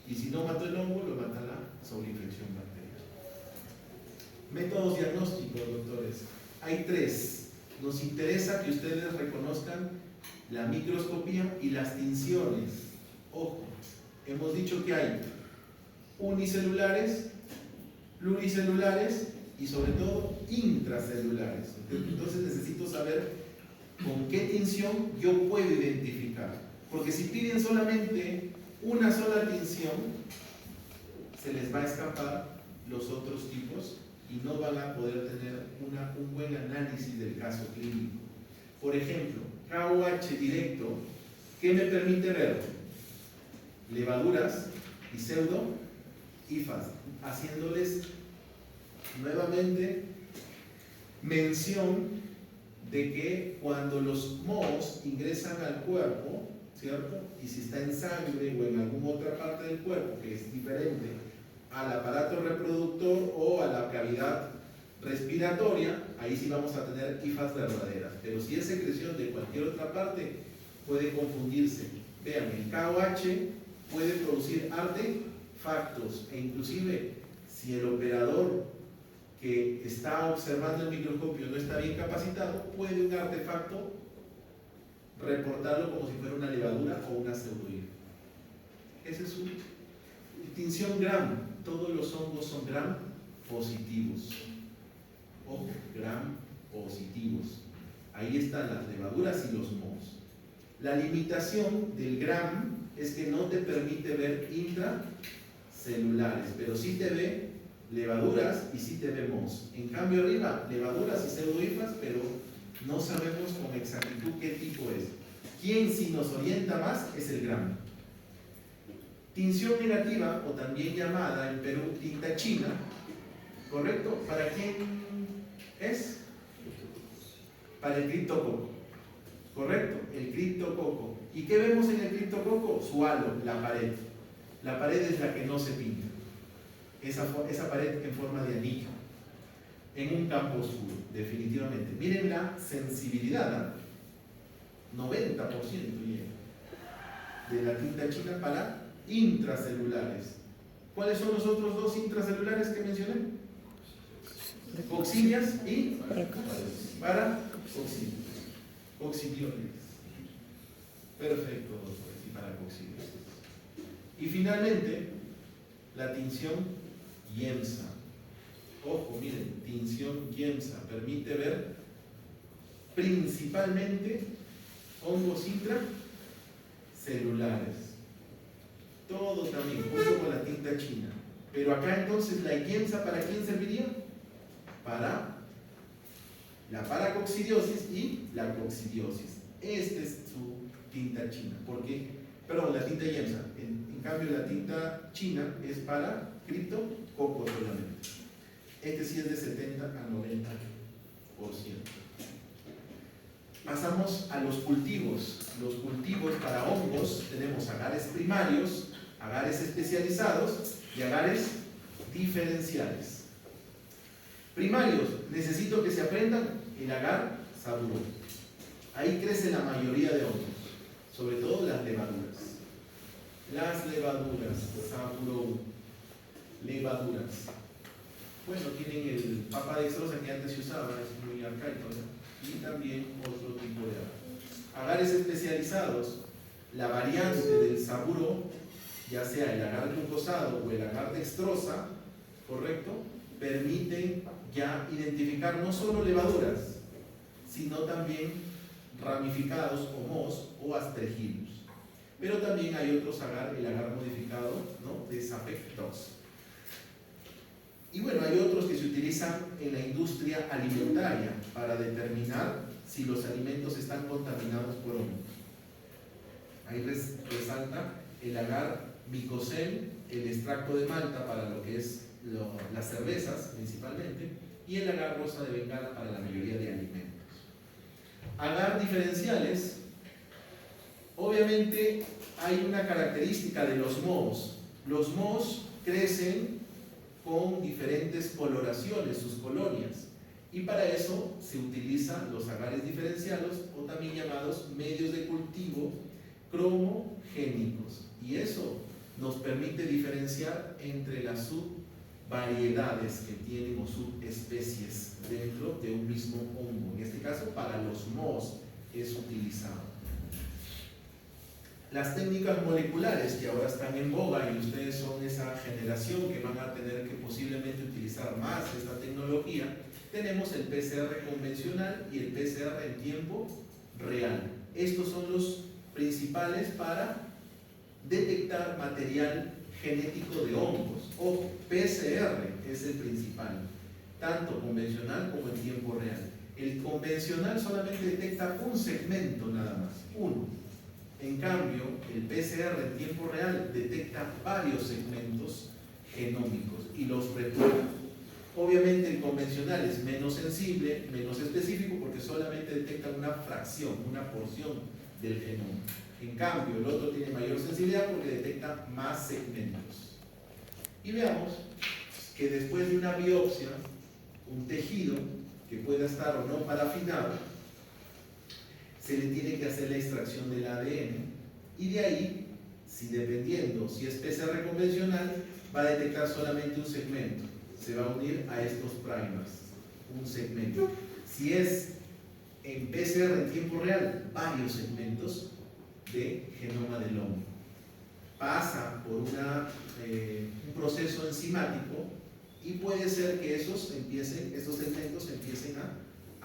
Y si no mata el hongo, lo mata la sobreinfección bacteriana. Métodos diagnósticos, doctores. Hay 3. Nos interesa que ustedes reconozcan la microscopía y las tinciones. Ojo, hemos dicho que hay unicelulares, pluricelulares y sobre todo intracelulares. Entonces necesito saber con qué tinción yo puedo identificar. Porque si piden solamente una sola tinción, se les va a escapar los otros tipos y no van a poder tener un buen análisis del caso clínico. Por ejemplo, KOH directo, ¿qué me permite ver? Levaduras y pseudo-IFAS, haciéndoles nuevamente mención de que cuando los mohos ingresan al cuerpo, ¿cierto? Y si está en sangre o en alguna otra parte del cuerpo que es diferente al aparato reproductor o a la cavidad respiratoria, ahí sí vamos a tener IFAS verdaderas. Pero si es secreción de cualquier otra parte, puede confundirse. Vean, el KOH puede producir artefactos e inclusive si el operador que está observando el microscopio no está bien capacitado, puede un artefacto reportarlo como si fuera una levadura o una pseudohifa. Esa es su tinción Gram. Todos los hongos son Gram positivos. Ojo, Gram positivos. Ahí están las levaduras y los mohos. La limitación del Gram es que no te permite ver intracelulares, pero sí te ve levaduras y sí te ve mohos. En cambio arriba, levaduras y pseudohifas, pero no sabemos con exactitud qué tipo es. Quien sí nos orienta más es el Gram. Tinción negativa, o también llamada en Perú tinta china, ¿correcto? ¿Para quién es? para el criptococo. ¿Correcto? El criptococo. ¿Y qué vemos en el criptococo? Su halo, la pared. La pared es la que no se pinta. Esa pared en forma de anillo. En un campo oscuro, definitivamente. Miren la sensibilidad, ¿no? 90% llega de la tinta china para intracelulares. ¿Cuáles son los otros dos intracelulares que mencioné? Coxíneas y coccidioles. Perfecto, doctores, y paracoxidioles. Y finalmente, la tinción Giemsa. Ojo, miren, tinción Giemsa permite ver principalmente hongos intracelulares. Todo también, junto con la tinta china. Pero acá entonces la Giemsa, ¿para quién serviría? Para la paracoxidiosis y la coccidiosis. Esta es su tinta china. Perdón, la tinta Giemsa. En cambio, la tinta china es para criptococo solamente. Este sí es de 70 a 90%. Pasamos a los cultivos. Los cultivos para hongos tenemos agares primarios, agares especializados y agares diferenciales. Primarios, necesito que se aprendan el agar saburo. Ahí crece la mayoría de hongos, sobre todo las levaduras. Las levaduras, saburo, levaduras. Bueno, tienen el papa dextrosa que antes se usaba, es muy arcaico, ¿no? Y también otro tipo de agar. Agares especializados, la variante del saburo, ya sea el agar glucosado o el agar dextrosa, ¿correcto? Permiten ya identificar no solo levaduras, sino también ramificados o mohos o aspergillus. Pero también hay otros agar, el agar modificado, ¿no?, de Sapectos. Y bueno, hay otros que se utilizan en la industria alimentaria para determinar si los alimentos están contaminados por hongo. Ahí resalta el agar micocel, el extracto de malta para lo que es las cervezas principalmente, y el agar rosa de bengala para la mayoría de alimentos. Agar diferenciales, obviamente hay una característica de los mohos. Los mohos crecen con diferentes coloraciones, sus colonias, y para eso se utilizan los agares diferenciados o también llamados medios de cultivo cromogénicos, y eso nos permite diferenciar entre las subvariedades que tienen o subespecies dentro de un mismo hongo. En este caso, para los mohos es utilizado. Las técnicas moleculares que ahora están en boga, y ustedes son esa generación que van a tener que posiblemente utilizar más esta tecnología, tenemos el PCR convencional y el PCR en tiempo real. Estos son los principales para detectar material genético de hongos. Ojo, PCR es el principal, tanto convencional como en tiempo real. El convencional solamente detecta un segmento nada más, uno. En cambio, el PCR en tiempo real detecta varios segmentos genómicos y los replica. Obviamente el convencional es menos sensible, menos específico, porque solamente detecta una fracción, una porción del genoma. En cambio, el otro tiene mayor sensibilidad porque detecta más segmentos. Y veamos que después de una biopsia, un tejido que pueda estar o no parafinado, se le tiene que hacer la extracción del ADN, y de ahí, si dependiendo si es PCR convencional, va a detectar solamente un segmento, se va a unir a estos primers, un segmento. Si es en PCR en tiempo real, varios segmentos de genoma del hongo. Pasa por un proceso enzimático y puede ser que estos segmentos empiecen a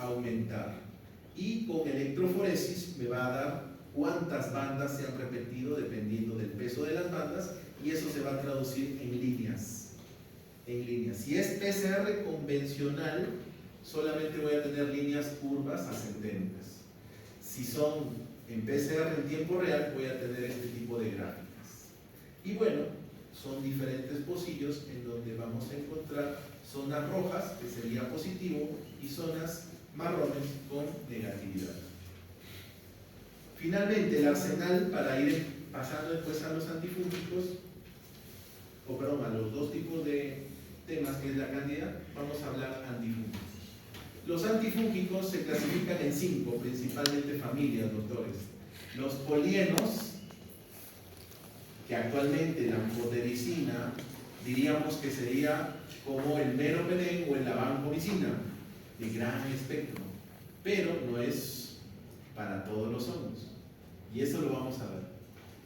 aumentar. Y con electroforesis me va a dar cuántas bandas se han repetido dependiendo del peso de las bandas, y eso se va a traducir en líneas. Si es PCR convencional, solamente voy a tener líneas curvas ascendentes. Si son en PCR en tiempo real, voy a tener este tipo de gráficas. Y bueno, son diferentes pocillos en donde vamos a encontrar zonas rojas, que sería positivo, y zonas marrones con negatividad. Finalmente, el arsenal, para ir pasando después a los antifúngicos, a los dos tipos de temas que es la candida, vamos a hablar antifúngicos. Los antifúngicos se clasifican en 5, principalmente familias, doctores. Los polienos, que actualmente la amphotericina diríamos que sería como el meropenem o el vancomicina, de gran espectro, pero no es para todos los hongos, y eso lo vamos a ver.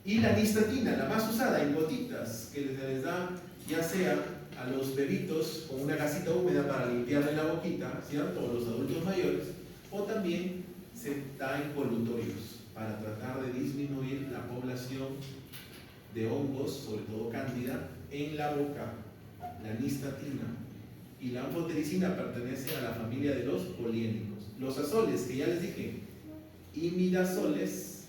Y la nistatina, la más usada en gotitas, que se les da ya sea a los bebitos con una gasita húmeda para limpiarle la boquita, ¿cierto? O los adultos mayores, o también se da en colutorios para tratar de disminuir la población de hongos, sobre todo cándida, en la boca. La nistatina y la amphotericina pertenecen a la familia de los poliénicos. Los azoles, que ya les dije, imidazoles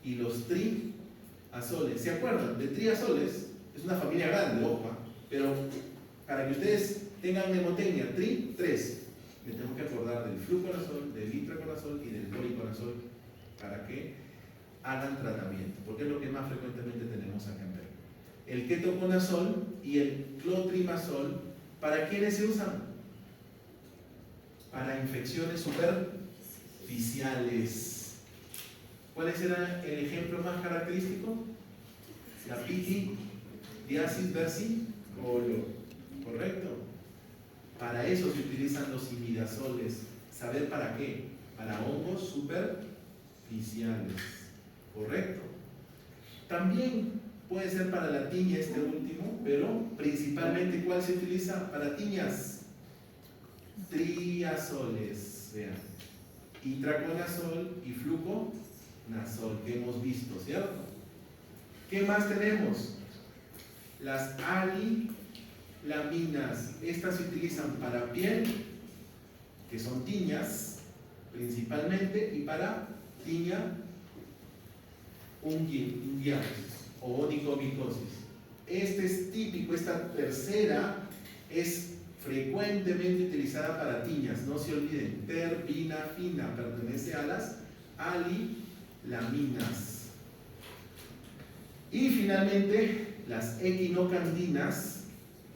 y los triazoles. ¿Se acuerdan? De triazoles es una familia grande, ojo, pero para que ustedes tengan mnemotecnia, 3, me tengo que acordar del fluconazol, del itraconazol y del policonazol para que hagan tratamiento, porque es lo que más frecuentemente tenemos acá en Perú. El ketoconazol y el clotrimazol, ¿para quiénes se usan? Para infecciones superficiales. ¿Cuál será el ejemplo más característico? La pityriasis versicolor, ¿correcto? Para eso se utilizan los imidazoles. ¿Saber para qué? Para hongos superficiales, ¿correcto? También puede ser para la tiña este último, pero principalmente ¿cuál se utiliza para tiñas? Triazoles, vean, itraconazol y fluconazol que hemos visto, ¿cierto? ¿Qué más tenemos? Las alilaminas, estas se utilizan para piel, que son tiñas principalmente, y para tiña unguiales o onicomicosis. Este es típico, esta tercera es frecuentemente utilizada para tiñas, no se olviden, terbinafina, pertenece a las alilaminas. Y finalmente, las equinocandinas,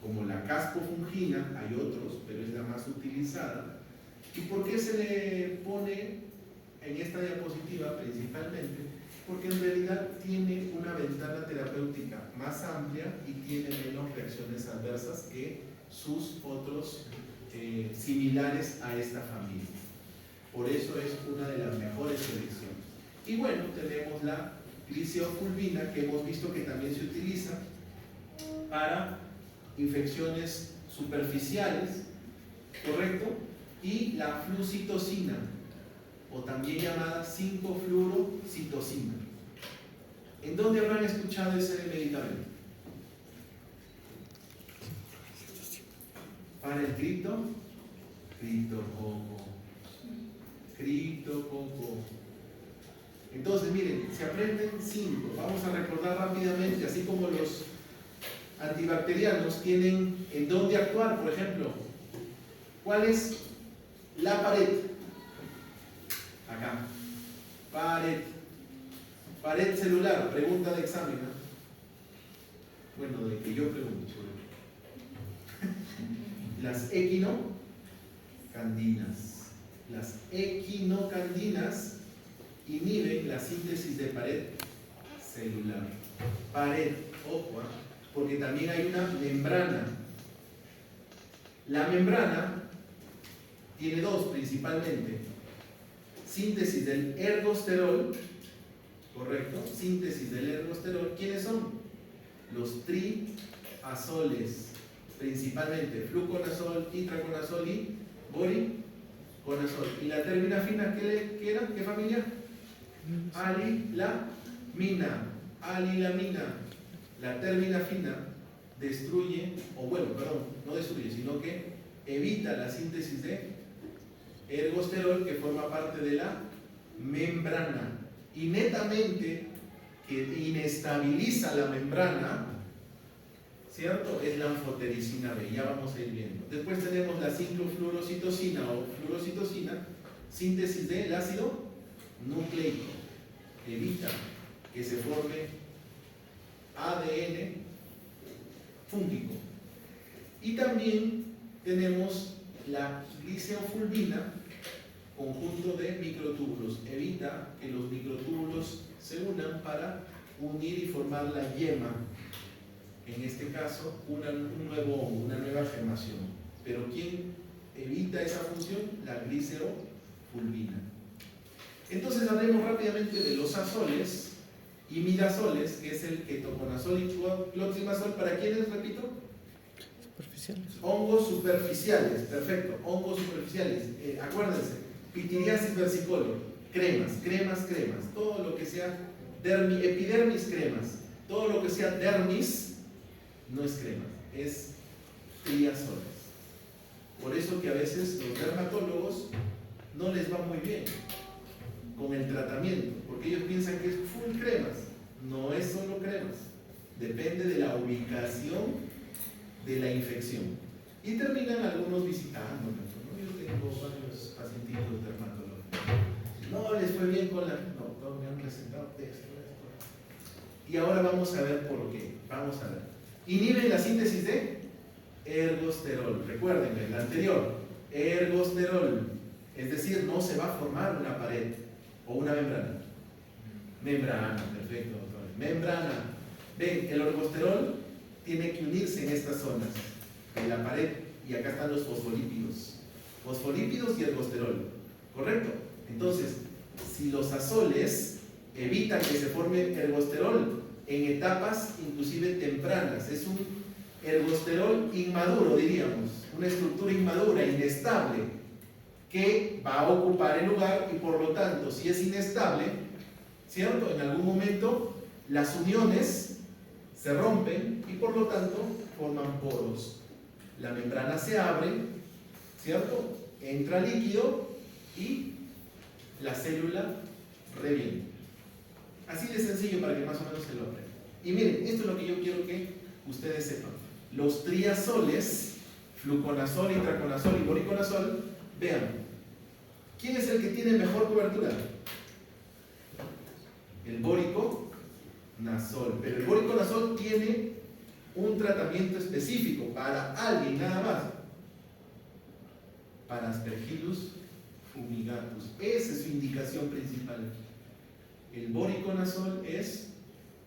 como la caspofungina, hay otros, pero es la más utilizada. ¿Y por qué se le pone en esta diapositiva principalmente? Porque en realidad tiene una ventana terapéutica más amplia y tiene menos reacciones adversas que sus otros similares a esta familia. Por eso es una de las mejores selecciones. Y bueno, tenemos la gliceofulvina, que hemos visto que también se utiliza para infecciones superficiales, ¿correcto? Y la flucitosina, o también llamada 5-fluorocitosina. ¿En dónde habrán escuchado ese medicamento? Para el criptococo. Entonces, miren, se aprenden 5. Vamos a recordar rápidamente, así como los antibacterianos tienen en dónde actuar, por ejemplo. ¿Cuál es la pared? Acá. Pared celular, pregunta de examen, ¿no? Bueno, de que yo pregunto. Las equinocandinas. Las equinocandinas inhiben la síntesis de pared celular. Pared, ojo, porque también hay una membrana. La membrana tiene dos principalmente. Síntesis del ergosterol, ¿correcto? Síntesis del ergosterol. ¿Quiénes son? Los triazoles, principalmente fluconazol, itraconazol y boriconazol. ¿Y la terminafina qué era? ¿Qué familia? Alilamina. La terminafina destruye, no destruye, sino que evita la síntesis de ergosterol, que forma parte de la membrana, y netamente que inestabiliza la membrana, ¿cierto? Es la anfotericina B, ya vamos a ir viendo. Después tenemos la ciclofluorocitosina o fluorocitosina, síntesis del ácido nucleico. Evita que se forme ADN fúngico. Y también tenemos la gliceofulvina, conjunto de microtúbulos. Evita que los microtúbulos se unan para unir y formar la yema. En este caso, un nuevo hongo, una nueva germinación. Pero ¿quién evita esa función? La gliceofulvina. Entonces hablemos rápidamente de los azoles y midazoles, que es el ketoconazol y clotrimazol. ¿Para quiénes, repito? Superficiales. Hongos superficiales, perfecto, hongos superficiales. Acuérdense, pitiriasis versicolor, cremas, todo lo que sea epidermis, cremas, todo lo que sea dermis no es crema, es triazoles. Por eso que a veces los dermatólogos no les va muy bien con el tratamiento, porque ellos piensan que es full cremas. No es solo cremas, depende de la ubicación de la infección. Y terminan algunos visitándonos, ¿no? Yo tengo varios pacientitos dermatólogos. No les fue bien con la... No, me han recetado esto. Y ahora vamos a ver por qué. Vamos a ver. Inhibe la síntesis de ergosterol. Recuerden, el anterior, ergosterol. Es decir, no se va a formar una pared o una membrana. Membrana, perfecto, doctor. Membrana. Ven, el ergosterol tiene que unirse en estas zonas de la pared, y acá están los fosfolípidos y ergosterol, ¿correcto? Entonces, si los azoles evitan que se forme ergosterol en etapas inclusive tempranas, es un ergosterol inmaduro, diríamos, una estructura inmadura, inestable, que va a ocupar el lugar, y por lo tanto, si es inestable, ¿cierto? En algún momento las uniones se rompen y por lo tanto forman poros. La membrana se abre, ¿cierto? Entra líquido y la célula revienta. Así de sencillo para que más o menos se lo aprendan. Y miren, esto es lo que yo quiero que ustedes sepan. Los triazoles, fluconazol, intraconazol y boriconazol, vean, ¿quién es el que tiene mejor cobertura? El boriconazol. Pero el boriconazol tiene un tratamiento específico para alguien nada más, para Aspergillus fumigatus. Esa es su indicación principal. El boriconazol es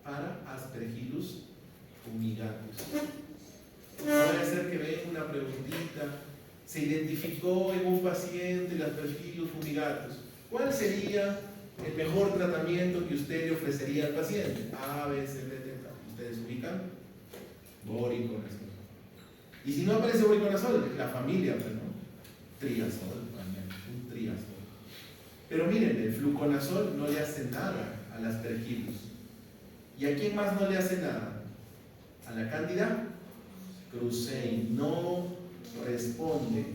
para Aspergillus fumigatus. Puede ser que venga una preguntita. Se identificó en un paciente el Aspergillus fumigatus. ¿Cuál sería el mejor tratamiento que usted le ofrecería al paciente? A, B, C, D, D. ¿Ustedes ubican? Boriconazol. Y si no aparece boriconazol, la familia, pues, ¿no? Triazol, un triazol. Pero miren, el fluconazol no le hace nada al Aspergillus. ¿Y a quién más no le hace nada? A la Cándida Krusei, no responde.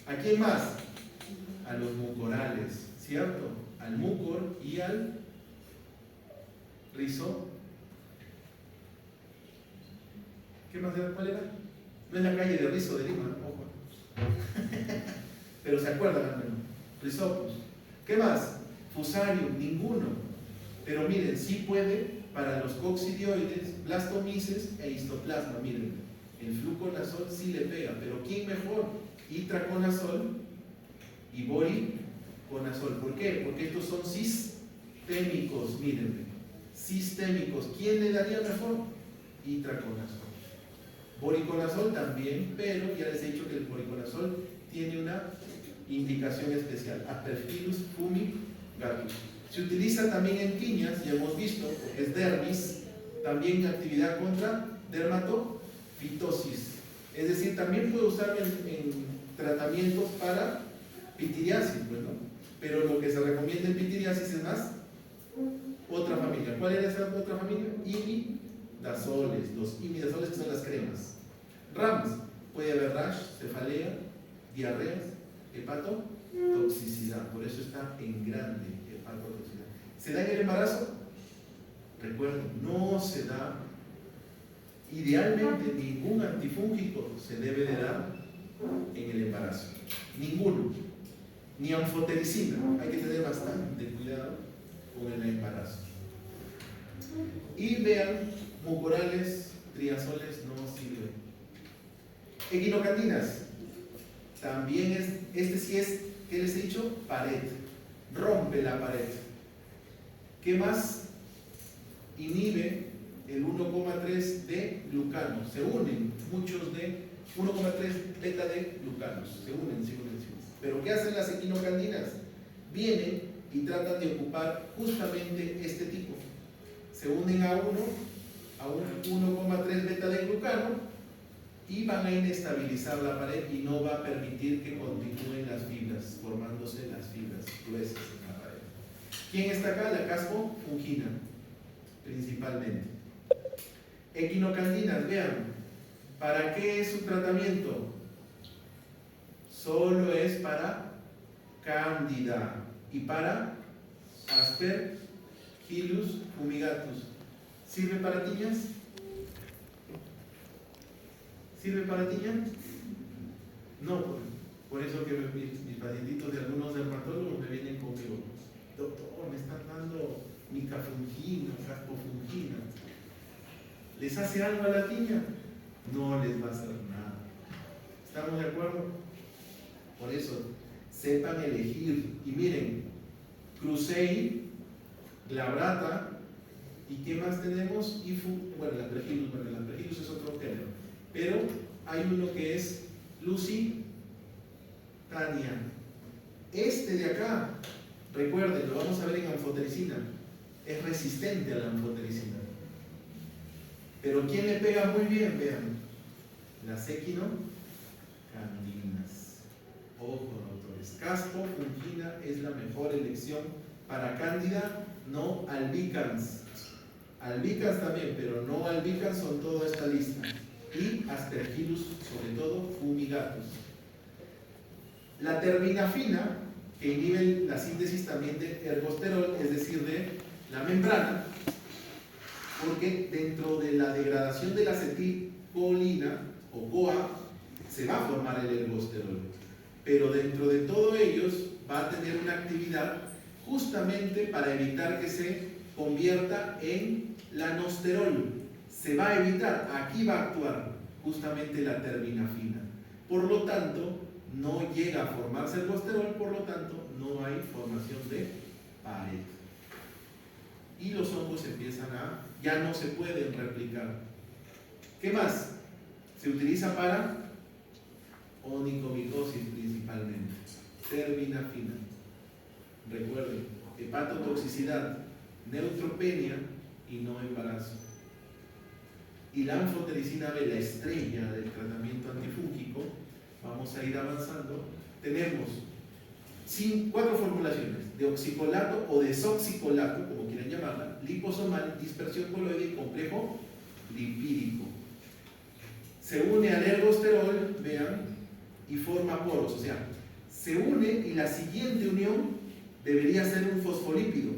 ¿A quién más? A los mucorales, ¿cierto? Al mucor y al rizo. ¿Qué más era? ¿Cuál era? No es la calle de Rizo de Lima, ojo. Pero se acuerdan al menos. Rizopus. ¿Qué más? Fusarium, ninguno. Pero miren, sí puede para los coccidioides, blastomices e histoplasma. Miren, el fluconazol sí le pega, pero ¿quién mejor? Itraconazol y boriconazol. ¿Por qué? Porque estos son sistémicos, miren, sistémicos. ¿Quién le daría mejor? Itraconazol. Boriconazol también, pero ya les he dicho que el boriconazol tiene una indicación especial, Aspergillus fumigatus. Se utiliza también en tiñas, ya hemos visto, es dermis, también actividad contra dermatofitosis. Es decir, también puede usar en tratamientos para pitiriasis, bueno, pero lo que se recomienda en pitiriasis es más otra familia. ¿Cuál era esa otra familia? Imidazoles, los imidazoles que son las cremas. RAMS, puede haber rash, cefalea, diarreas, hepatotoxicidad, por eso está en grande, hepatotoxicidad. ¿Se da en el embarazo? Recuerden, no se da Idealmente, ningún antifúngico se debe de dar en el embarazo. Ninguno. Ni anfotericina. Hay que tener bastante cuidado con el embarazo. Y vean, mucorales, triazoles no sirven. Equinocandinas. También este sí es, ¿qué les he dicho? Pared. Rompe la pared. ¿Qué más? Inhibe el 1,3 de glucano. Se unen muchos de 1,3 beta de glucanos. Se unen. Pero ¿qué hacen las equinocandinas? Vienen y tratan de ocupar justamente este tipo. Se unen a un 1,3 beta de glucano y van a inestabilizar la pared y no va a permitir que continúen las fibras, formándose las fibras gruesas en la pared. ¿Quién está acá? La caspofungina, principalmente. Equinocandinas, vean, ¿para qué es su tratamiento? Solo es para cándida y para Aspergillus fumigatus. ¿Sirve para tiñas? ¿Sirve para tiñas? No, por eso que mis pacientitos de algunos dermatólogos me vienen conmigo. Doctor, me están dando micafungina, caspofungina. ¿Les hace algo a la tiña? No les va a hacer nada. ¿Estamos de acuerdo? Por eso, sepan elegir. Y miren, Crucei, Glabrata, ¿y qué más tenemos? Bueno, el Aspergillus es otro género. Pero hay uno que es Lusitania. Este de acá, recuerden, lo vamos a ver en anfotericina, es resistente a la anfotericina. Pero ¿quién le pega muy bien? Vean, las equinocandinas. Ojo, doctores, caspofungina es la mejor elección para cándida, no albicans. Albicans también, pero no albicans son toda esta lista. Y Aspergillus, sobre todo, fumigatus. La terminafina, que inhibe la síntesis también de ergosterol, es decir, de la membrana, porque dentro de la degradación de la acetilcolina o CoA se va a formar el ergosterol, pero dentro de todos ellos va a tener una actividad justamente para evitar que se convierta en lanosterol. Se va a evitar, aquí va a actuar justamente la terminafina. Por lo tanto, no llega a formarse ergosterol, por lo tanto, no hay formación de pared. Y los hongos ya no se pueden replicar. ¿Qué más? Se utiliza para onicomicosis principalmente. Terminafina. Recuerden, hepatotoxicidad, neutropenia y no embarazo. Y la anfotericina B, la estrella del tratamiento antifúngico, vamos a ir avanzando. Tenemos 4 formulaciones: de oxicolato o desoxicolato, como quieran llamarla, liposomal, dispersión coloide y complejo lipídico. Se une al ergosterol, vean, y forma poros, o sea, se une y la siguiente unión debería ser un fosfolípido,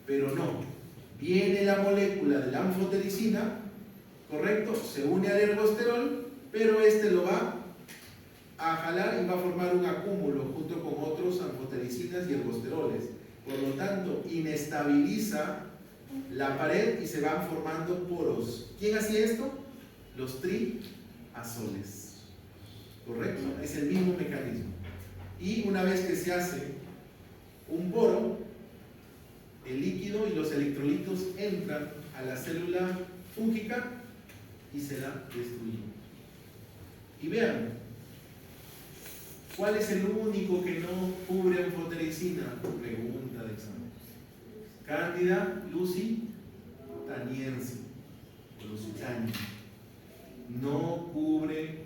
pero no. Viene la molécula de la anfotericina, correcto, se une al ergosterol, pero este lo va a jalar y va a formar un acúmulo junto con otros anfotericinas y ergosteroles. Por lo tanto, inestabiliza la pared y se van formando poros. ¿Quién hacía esto? Los triazoles. ¿Correcto? Es el mismo mecanismo. Y una vez que se hace un poro, el líquido y los electrolitos entran a la célula fúngica y se la destruyen. Y vean, ¿cuál es el único que no cubre anfotericina? Pregunta de examen. Cándida lusitaniense o lusitania. No cubre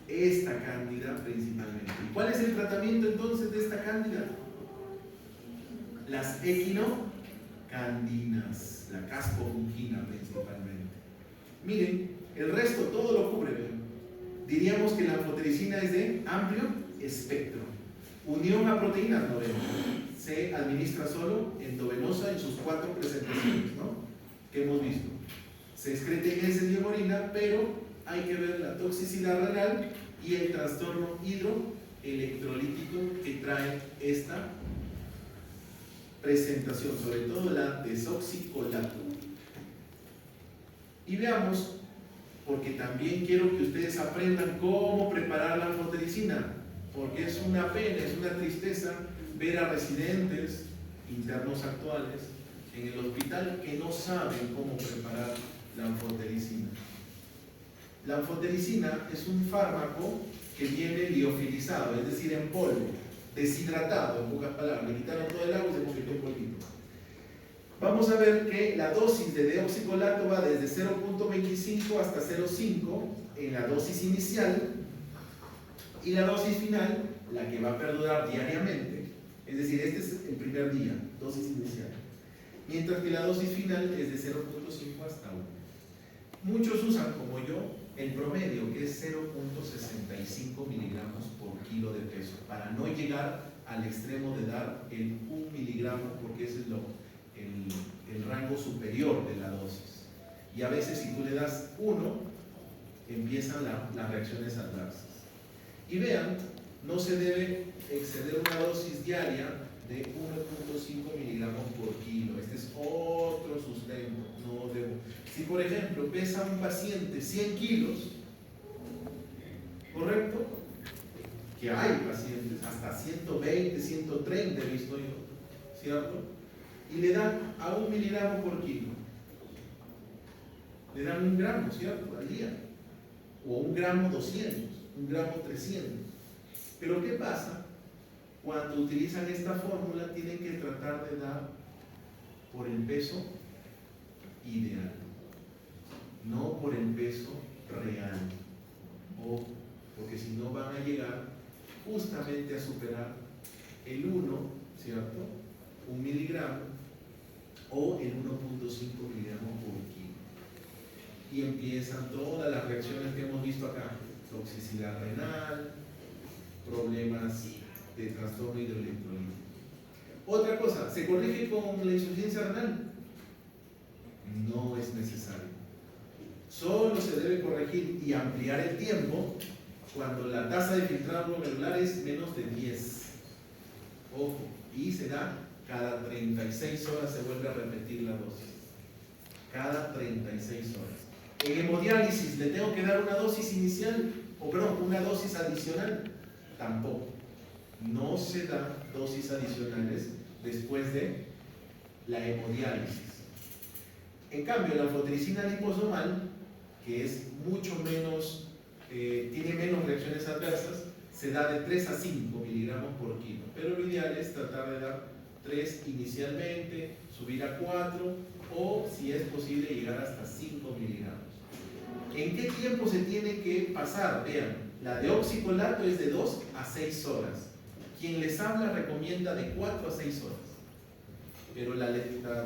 esta cándida principalmente. ¿Y cuál es el tratamiento entonces de esta cándida? Las equinocandinas, la caspofungina principalmente. Miren, el resto todo lo cubre. ¿Ven? Diríamos que la anfotericina es de amplio espectro. Unión a proteínas no vemos. Se administra solo endovenosa en sus 4 presentaciones, ¿no?, que hemos visto. se excrete en heces y en orina, pero hay que ver la toxicidad renal y el trastorno hidroelectrolítico que trae esta presentación, sobre todo la desoxicolato. Y veamos, porque también quiero que ustedes aprendan cómo preparar la anfotericina, porque es una pena, es una tristeza ver a residentes internos actuales en el hospital que no saben cómo preparar la anfotericina. La anfotericina es un fármaco que viene liofilizado, es decir, en polvo, deshidratado, en pocas palabras, le quitaron todo el agua y se convirtió en polvito. Vamos a ver que la dosis de deoxicolato va desde 0.25 hasta 0.5 en la dosis inicial, y la dosis final, la que va a perdurar diariamente, es decir, este es el primer día, dosis inicial, mientras que la dosis final es de 0.5 hasta 1. Muchos usan, como yo, el promedio, que es 0.65 miligramos por kilo de peso, para no llegar al extremo de dar el 1 miligramo, porque ese es el rango superior de la dosis. Y a veces si tú le das 1, empiezan las reacciones adversas. Y vean, no se debe exceder una dosis diaria de 1.5 miligramos por kilo. Este es otro sustento. No debo. Si por ejemplo pesa un paciente 100 kilos, ¿correcto? Que hay pacientes hasta 120, 130 he visto yo, ¿cierto? Y le dan a 1 miligramo por kilo. Le dan 1 gramo, ¿cierto? Al día. O 1 gramo 200, 1 gramo 300. Pero ¿qué pasa? Cuando utilizan esta fórmula tienen que tratar de dar por el peso ideal, no por el peso real. O porque si no van a llegar justamente a superar el 1, ¿cierto? 1 miligramo o el 1.5 miligramos por kilo. Y empiezan todas las reacciones que hemos visto acá: toxicidad renal, problemas de trastorno hidroelectrolítico. Otra cosa, ¿se corrige con la insuficiencia renal? No es necesario. Solo se debe corregir y ampliar el tiempo cuando la tasa de filtrado glomerular es menos de 10. Ojo, y se da cada 36 horas, se vuelve a repetir la dosis. Cada 36 horas. En hemodiálisis, ¿le tengo que dar una dosis inicial? O perdón, una dosis adicional. Tampoco. No se da dosis adicionales después de la hemodiálisis. En cambio, la anfotericina liposomal, que es mucho menos, tiene menos reacciones adversas, se da de 3 a 5 miligramos por kilo. Pero lo ideal es tratar de dar 3 inicialmente, subir a 4 o, si es posible, llegar hasta 5 miligramos. ¿En qué tiempo se tiene que pasar? Vean, la deoxicolato es de 2 a 6 horas. Quien les habla recomienda de 4 a 6 horas. Pero la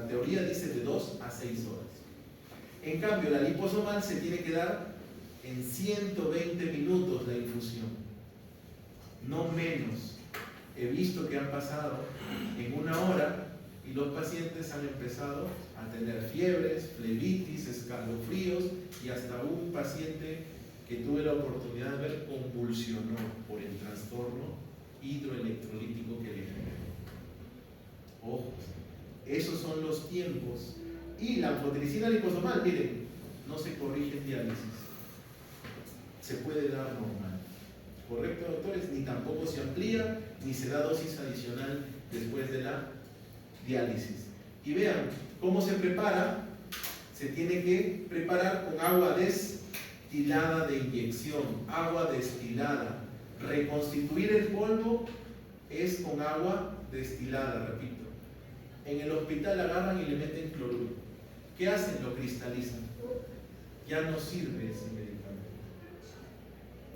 teoría dice de 2 a 6 horas. En cambio, la liposomal se tiene que dar en 120 minutos la infusión. No menos. He visto que han pasado en 1 hora y los pacientes han empezado a tener fiebres, flebitis, escalofríos, y hasta un paciente que tuve la oportunidad de ver convulsionó por el trastorno hidroelectrolítico que le generó. Ojo, esos son los tiempos. Y la anfotericina liposomal, miren, no se corrige en diálisis, se puede dar normal. ¿Correcto, doctores? Ni tampoco se amplía, ni se da dosis adicional después de la diálisis. Y vean cómo se prepara. Se tiene que preparar con agua destilada de inyección, agua destilada. Reconstituir el polvo es con agua destilada, repito. En el hospital agarran y le meten cloruro. ¿Qué hacen? Lo cristalizan. Ya no sirve ese medicamento.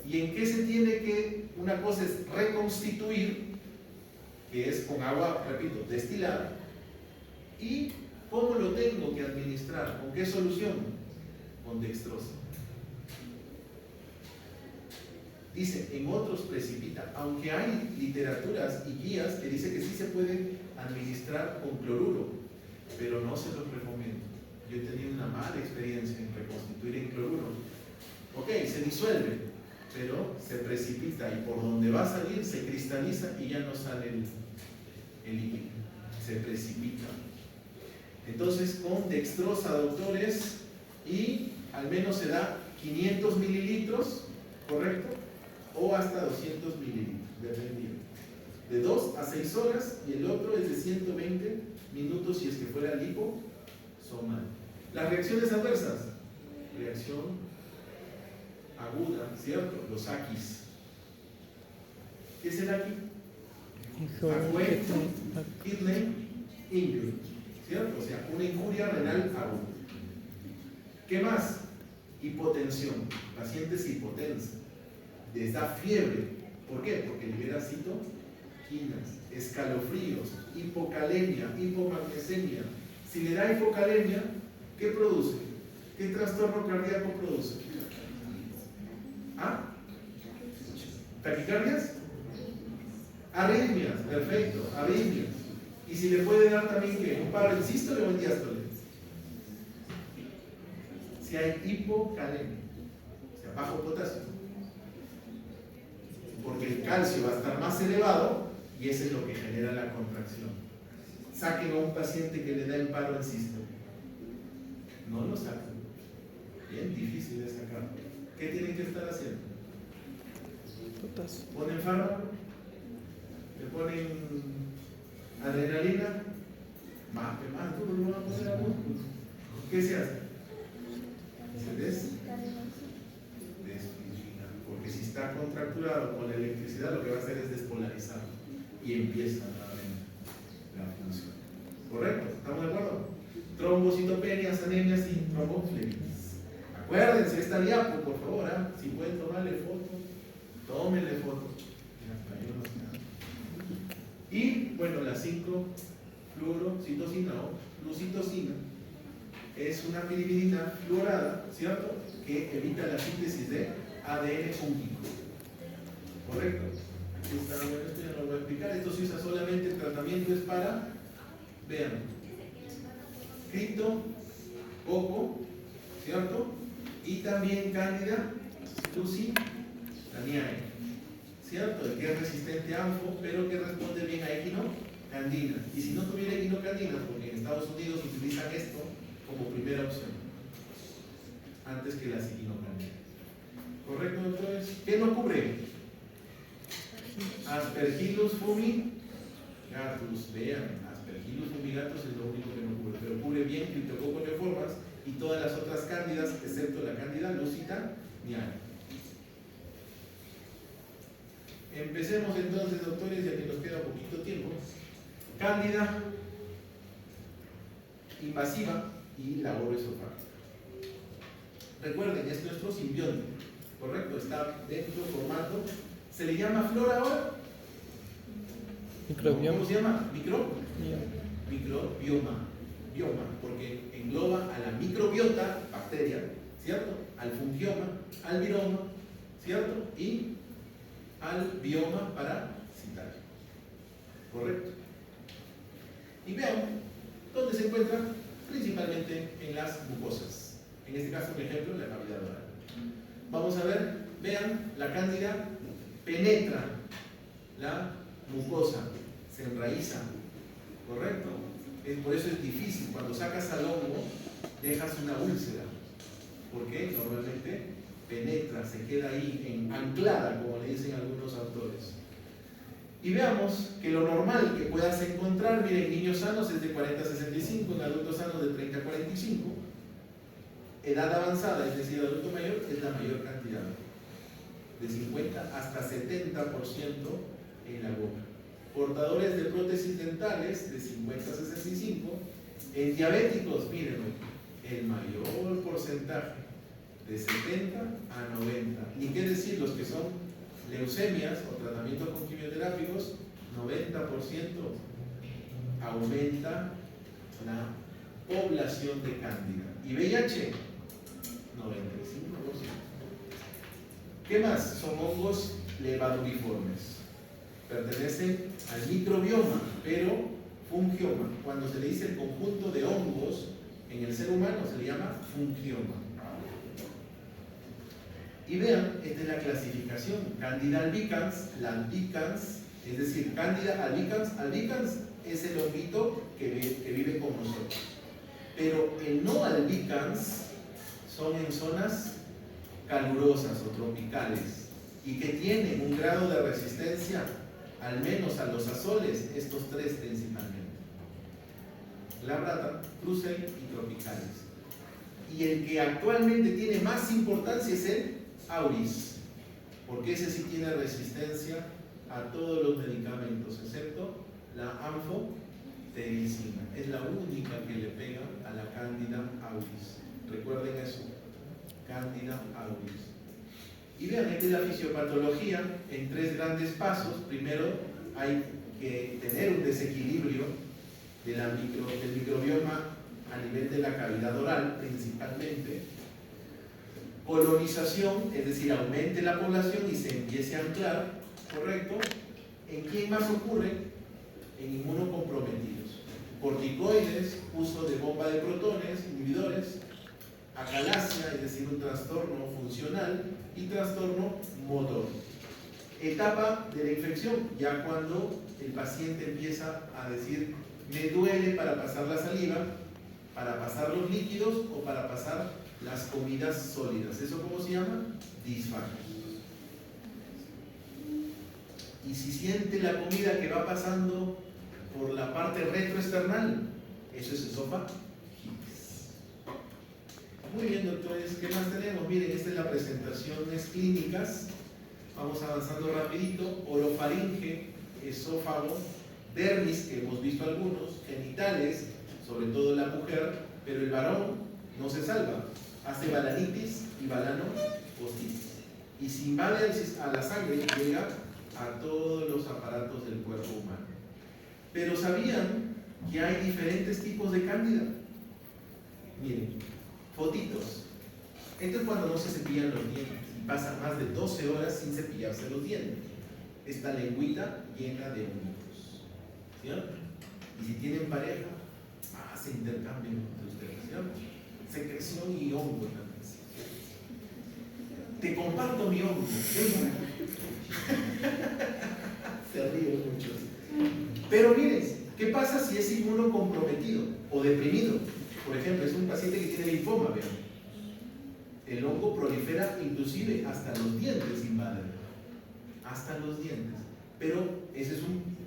¿Y en qué se tiene que? Una cosa es reconstituir, que es con agua, repito, destilada. ¿Y cómo lo tengo que administrar? ¿Con qué solución? Con dextrosa. Dice, en otros precipita, aunque hay literaturas y guías que dicen que sí se puede administrar con cloruro, pero no se los recomiendo. Yo he tenido una mala experiencia en reconstituir en cloruro. Ok, se disuelve, pero se precipita y por donde va a salir se cristaliza y ya no sale el líquido, se precipita. Entonces con dextrosa, doctores, y al menos se da 500 mililitros, ¿correcto? O hasta 200 mililitros, dependiendo. De 2 a 6 horas y el otro es de 120 minutos si es que fuera liposomal. Las reacciones adversas, reacción aguda, ¿cierto? Los aquis. ¿Qué es el aqui? Acue, kidney injury, ¿cierto? O sea, una injuria renal aguda. ¿Qué más? Hipotensión. Pacientes hipotensos. Les da fiebre. ¿Por qué? Porque libera citoquinas, escalofríos, hipocalemia, hipomagnesemia. Si le da hipocalemia, ¿qué produce? ¿Qué trastorno cardíaco produce? ¿Ah? ¿Taquicardias? Arritmias, perfecto, arritmias. Y si le puede dar también, ¿qué? ¿Un paro en sístole o en diástole? Si hay hipocalemia, o sea, bajo potasio, porque el calcio va a estar más elevado y eso es lo que genera la contracción. Saquen a un paciente que le da el paro en sístole. No lo sacan. Bien difícil de sacar. ¿Qué tienen que estar haciendo? Potasio. ¿Ponen fármaco? ¿Le ponen adrenalina? Más duro lo van a poner a músculo. ¿Qué se hace? Se desfibrilina. Porque si está contracturado con la electricidad, lo que va a hacer es despolarizarlo y empieza nuevamente la función. ¿Correcto? ¿Estamos de acuerdo? Trombocitopenias, anemias y tromboflebitis. Acuérdense, esta diapo, por favor, ¿eh? Si pueden tomarle foto, tómenle foto. Y bueno, la 5-fluorocitosina o flucitosina es una pirimidina fluorada, ¿cierto? Que evita la síntesis de ADN fúngico. ¿Correcto? Esto ya no lo voy a explicar. Esto se usa solamente, el tratamiento es para, vean, cripto, coco, ¿cierto? Y también cándida lucitaniae, ¿cierto? El que es resistente a ANFO, pero que responde bien a equinocandina. Y si no tuviera equinocandina, porque en Estados Unidos utilizan esto como primera opción, antes que las equinocandinas. ¿Correcto, doctores? ¿Qué no cubre? Aspergillus fumigatus. Vean, Aspergillus fumigatus es lo único que no cubre, pero cubre bien Cryptococcus neoformas y todas las otras cándidas, excepto la cándida lucitaniae. Empecemos entonces, doctores, ya que nos queda poquito tiempo. Cándida invasiva y la oroesofágica. Recuerden, es nuestro simbionte, ¿correcto? Está dentro formando. ¿Se le llama flora ahora? Microbioma. ¿Cómo se llama? Microbioma. Bioma, porque engloba a la microbiota, bacteria, ¿cierto? Al fungioma, al viroma, ¿cierto? Y al bioma parasitario. ¿Correcto? Y vean dónde se encuentra, principalmente en las mucosas. En este caso, por ejemplo, en la cavidad oral. Vamos a ver, vean, la cándida penetra la mucosa, se enraiza, ¿correcto? Por eso es difícil. Cuando sacas al hongo, dejas una úlcera, porque normalmente penetra, se queda ahí anclada, como le dicen algunos autores. Y veamos que lo normal que puedas encontrar, miren, en niños sanos es de 40 a 65, en adultos sanos de 30 a 45, edad avanzada, es decir, adulto mayor, es la mayor cantidad, de 50 hasta 70% en la boca. Portadores de prótesis dentales de 50 a 65, en diabéticos, miren, el mayor porcentaje, de 70 a 90. Ni qué decir los que son leucemias o tratamientos con quimioterápicos, 90% aumenta la población de cándida. Y VIH, 95%. ¿Qué más? Son hongos levaduriformes. Pertenecen al microbioma, pero fungioma. Cuando se le dice el conjunto de hongos En el ser humano se le llama fungioma. Y vean, esta es la clasificación. Candida albicans, la albicans, es decir, Candida albicans. Albicans es el honguito que vive con nosotros. Pero el no albicans son en zonas calurosas o tropicales y que tienen un grado de resistencia al menos a los azoles, estos tres principalmente: glabrata, cruce y tropicales. Y el que actualmente tiene más importancia es el auris, porque ese sí tiene resistencia a todos los medicamentos, excepto la anfotericina. Es la única que le pega a la Candida auris. Recuerden eso, Candida auris. Y vean, esta es la fisiopatología en tres grandes pasos. Primero, hay que tener un desequilibrio del microbioma a nivel de la cavidad oral, principalmente. Colonización, es decir, aumente la población y se empiece a anclar, ¿correcto? ¿En quién más ocurre? En inmunocomprometidos. Corticoides, uso de bomba de protones, inhibidores, acalasia, es decir, un trastorno funcional, y trastorno motor. Etapa de la infección, ya cuando el paciente empieza a decir: me duele para pasar la saliva, para pasar los líquidos o para pasar las comidas sólidas. ¿Eso cómo se llama? Disfagia. Y si siente la comida que va pasando por la parte retroesternal, eso es esófago. Muy bien, doctores, ¿qué más tenemos? Miren, esta es la presentaciones clínicas. Vamos avanzando rapidito. Orofaringe, esófago, dermis, que hemos visto algunos, genitales, sobre todo la mujer, pero el varón no se salva. Hace balanitis y balanopostitis. Y si invade a la sangre, llega a todos los aparatos del cuerpo humano. Pero ¿sabían que hay diferentes tipos de cándida? Miren. Fotitos. Esto es cuando no se cepillan los dientes y pasan más de 12 horas sin cepillarse los dientes. Esta lengüita llena de hongos, ¿cierto? Y si tienen pareja, se intercambian entre ustedes, ¿cierto? Secreción y hongo también. Te comparto mi hongo. Se ríen muchos. Pero miren, ¿qué pasa si es inmunocomprometido o deprimido? Por ejemplo, es un paciente que tiene linfoma, vean. El hongo prolifera inclusive hasta los dientes, invade. Hasta los dientes. Pero esa es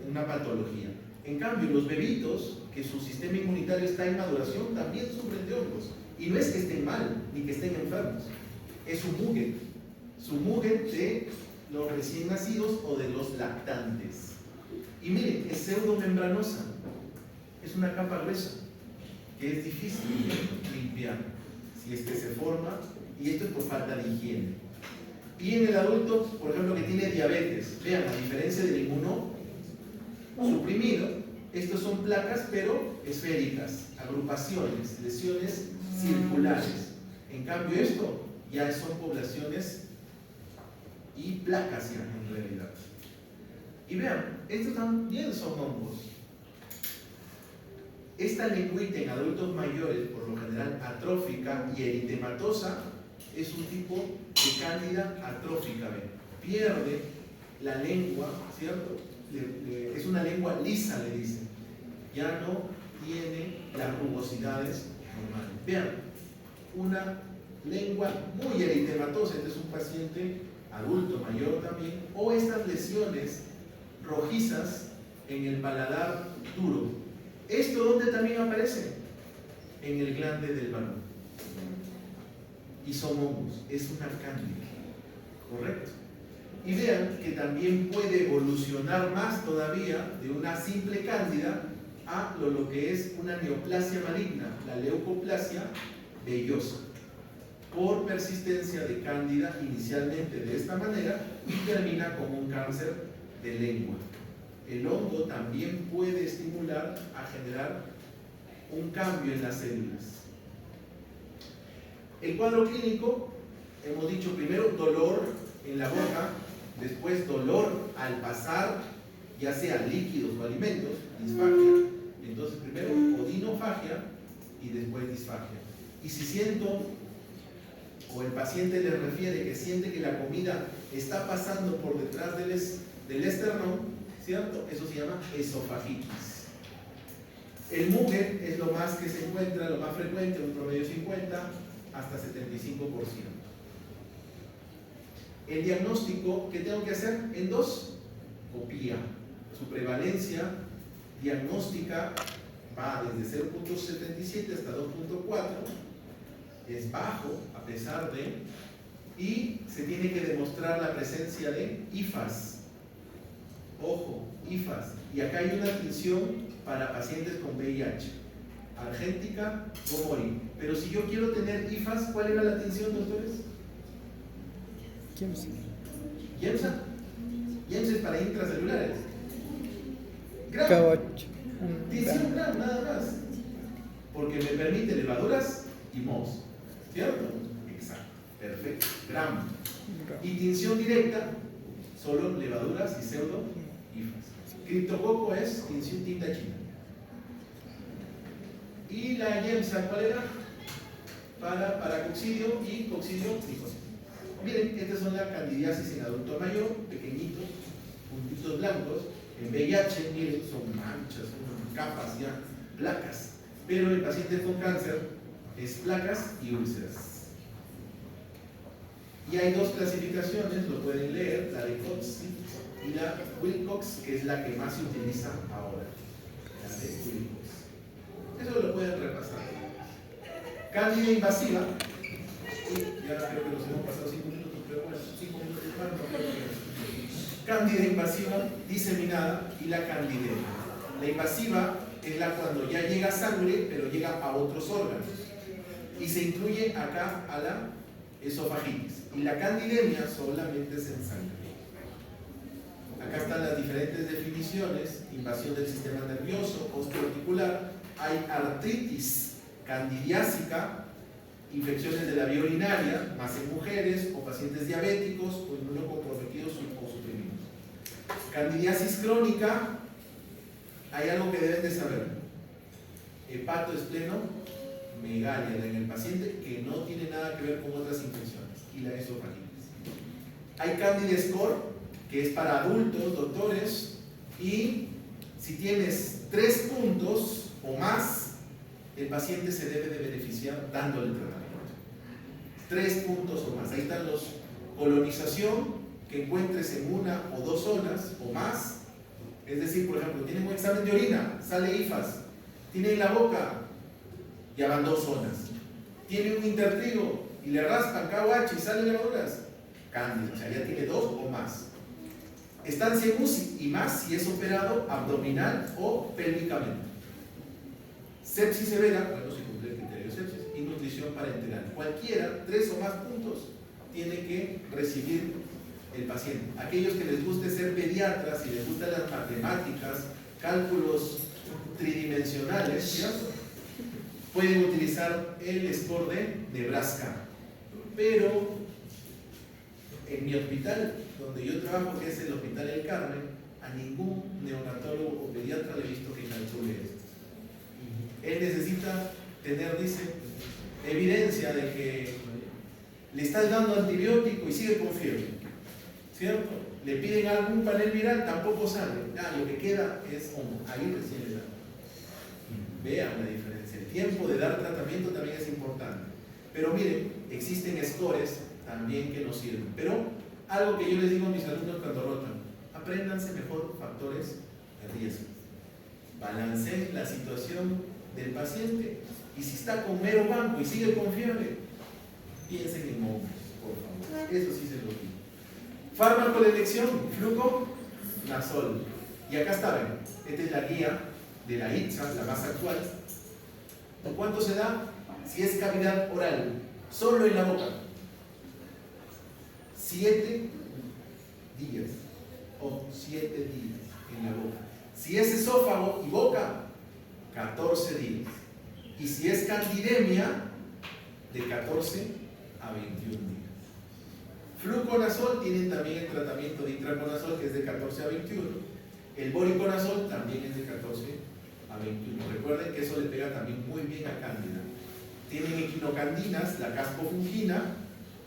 una patología. En cambio, los bebitos, que su sistema inmunitario está en maduración, también sufren de hongos. Y no es que estén mal, ni que estén enfermos. Es su muget de los recién nacidos o de los lactantes. Y miren, es pseudomembranosa. Es una capa gruesa, que es difícil limpiar si se forma, y esto es por falta de higiene. Y en el adulto, por ejemplo, que tiene diabetes, vean, a diferencia del inmunosuprimido, estos son placas pero esféricas, agrupaciones, lesiones circulares. En cambio esto ya son poblaciones y placas ya en realidad. Y vean, estos también son hongos. Esta lengüita en adultos mayores, por lo general atrófica y eritematosa, es un tipo de cándida atrófica. ¿Ven? Pierde la lengua, ¿cierto? Es una lengua lisa, le dicen. Ya no tiene las rugosidades normales. Vean, una lengua muy eritematosa. Este es un paciente adulto mayor también. O estas lesiones rojizas en el paladar duro. ¿Esto dónde también aparece? En el glande del varón. Y son hongos, es una cándida, ¿correcto? Y vean que también puede evolucionar más todavía de una simple cándida a lo que es una neoplasia maligna, la leucoplasia vellosa, por persistencia de cándida inicialmente de esta manera y termina como un cáncer de lengua. El hongo también puede estimular a generar un cambio en las células. El cuadro clínico, hemos dicho primero dolor en la boca, después dolor al pasar, ya sea líquidos o alimentos, disfagia. Entonces primero odinofagia, y después disfagia. Y si siento, o el paciente le refiere que siente que la comida está pasando por detrás del esternón, ¿cierto? Eso se llama esofagitis. El muge es lo más que se encuentra, lo más frecuente, un promedio 50 hasta 75%. El diagnóstico que tengo que hacer: endoscopía. Su prevalencia diagnóstica va desde 0.77 hasta 2.4, es bajo a pesar de, y se tiene que demostrar la presencia de IFAS. Ojo, IFAS. Y acá hay una tinción para pacientes con VIH, argéntica o mori. Pero si yo quiero tener IFAS, ¿cuál era la tinción, doctores? YEMSA. YEMSA es para intracelulares. Gram. Tinción gram, nada más. Porque me permite levaduras y MOS. ¿Cierto? Exacto. Perfecto. Gram. Y tinción directa, solo levaduras y pseudo IFAS. Criptococo es tinción tinta china. Y la YEMSA, ¿cuál era? Para coccidio y coccidio tricótico. Miren, estas son la candidiasis en adulto mayor, pequeñitos, puntitos blancos. En VIH, miren, son manchas, son capas ya, placas. Pero el paciente con cáncer es placas y úlceras. Y hay dos clasificaciones, lo pueden leer, la de Cox y la Wilcox, que es la que más se utiliza ahora. La de Wilcox. Eso lo pueden repasar. Cándida invasiva. Y ya creo que nos hemos pasado 5 minutos, pero bueno, 5 minutos más, no creo que. Cándida invasiva diseminada y la candidemia. La invasiva es la cuando ya llega sangre, pero llega a otros órganos. Y se incluye acá a la esofagitis. Y la candidemia solamente es en sangre. Acá están las diferentes definiciones: invasión del sistema nervioso, osteoarticular, hay artritis candidiásica, infecciones de la vía urinaria, más en mujeres o pacientes diabéticos o inmunocomprometidos o suprimidos. Candidiasis crónica, hay algo que deben de saber: hepatoesplenomegalia en el paciente, que no tiene nada que ver con otras infecciones, y la esofagitis. Hay Candida score, que es para adultos, doctores, y si tienes 3 puntos o más, el paciente se debe de beneficiar dándole el tratamiento. 3 puntos o más. Ahí están los: colonización, que encuentres en 1 o 2 zonas o más. Es decir, por ejemplo, tienen un examen de orina, sale IFAS. Tiene en la boca, ya van 2 zonas. Tiene un intertrigo y le raspan KOH y salen levaduras, cándida, o sea, ya tiene 2 o más. Estancia en UCI y más si es operado abdominal o pélvicamente. Sepsis severa, bueno, si cumple el criterio de sepsis, y nutrición parenteral. Cualquiera, 3 o más puntos, tiene que recibir el paciente. Aquellos que les guste ser pediatras y les gustan las matemáticas, cálculos tridimensionales, ¿cierto?, pueden utilizar el score de Nebraska. Pero en mi hospital, donde yo trabajo, que es el Hospital del Carmen, a ningún neonatólogo o pediatra le he visto que calcule esto. Él necesita tener, dice, evidencia de que le estás dando antibiótico y sigue con fiebre, ¿cierto? Le piden algún panel viral, tampoco sale. Lo que queda es hongo, ahí recién le dan. Vean la diferencia. El tiempo de dar tratamiento también es importante. Pero miren, existen scores también que nos sirven. Pero algo que yo les digo a mis alumnos cuando rotan: apréndanse mejor factores de riesgo. Balanceen la situación del paciente, y si está con mero banco y sigue con fiebre, piensen en hongos, por favor. Eso sí se lo digo. Fármaco de elección, fluconazol. Y acá está, ven, esta es la guía de la ITSA, la más actual. ¿Cuánto se da? Si es cavidad oral, solo en la boca, 7 días o 7 días en la boca. Si es esófago y boca, 14 días. Y si es candidemia, de 14 a 21 días. Fluconazol tienen también el tratamiento de intraconazol, que es de 14 a 21. El voriconazol también es de 14 a 21. Recuerden que eso le pega también muy bien a cándida. Tienen equinocandinas, la caspofungina,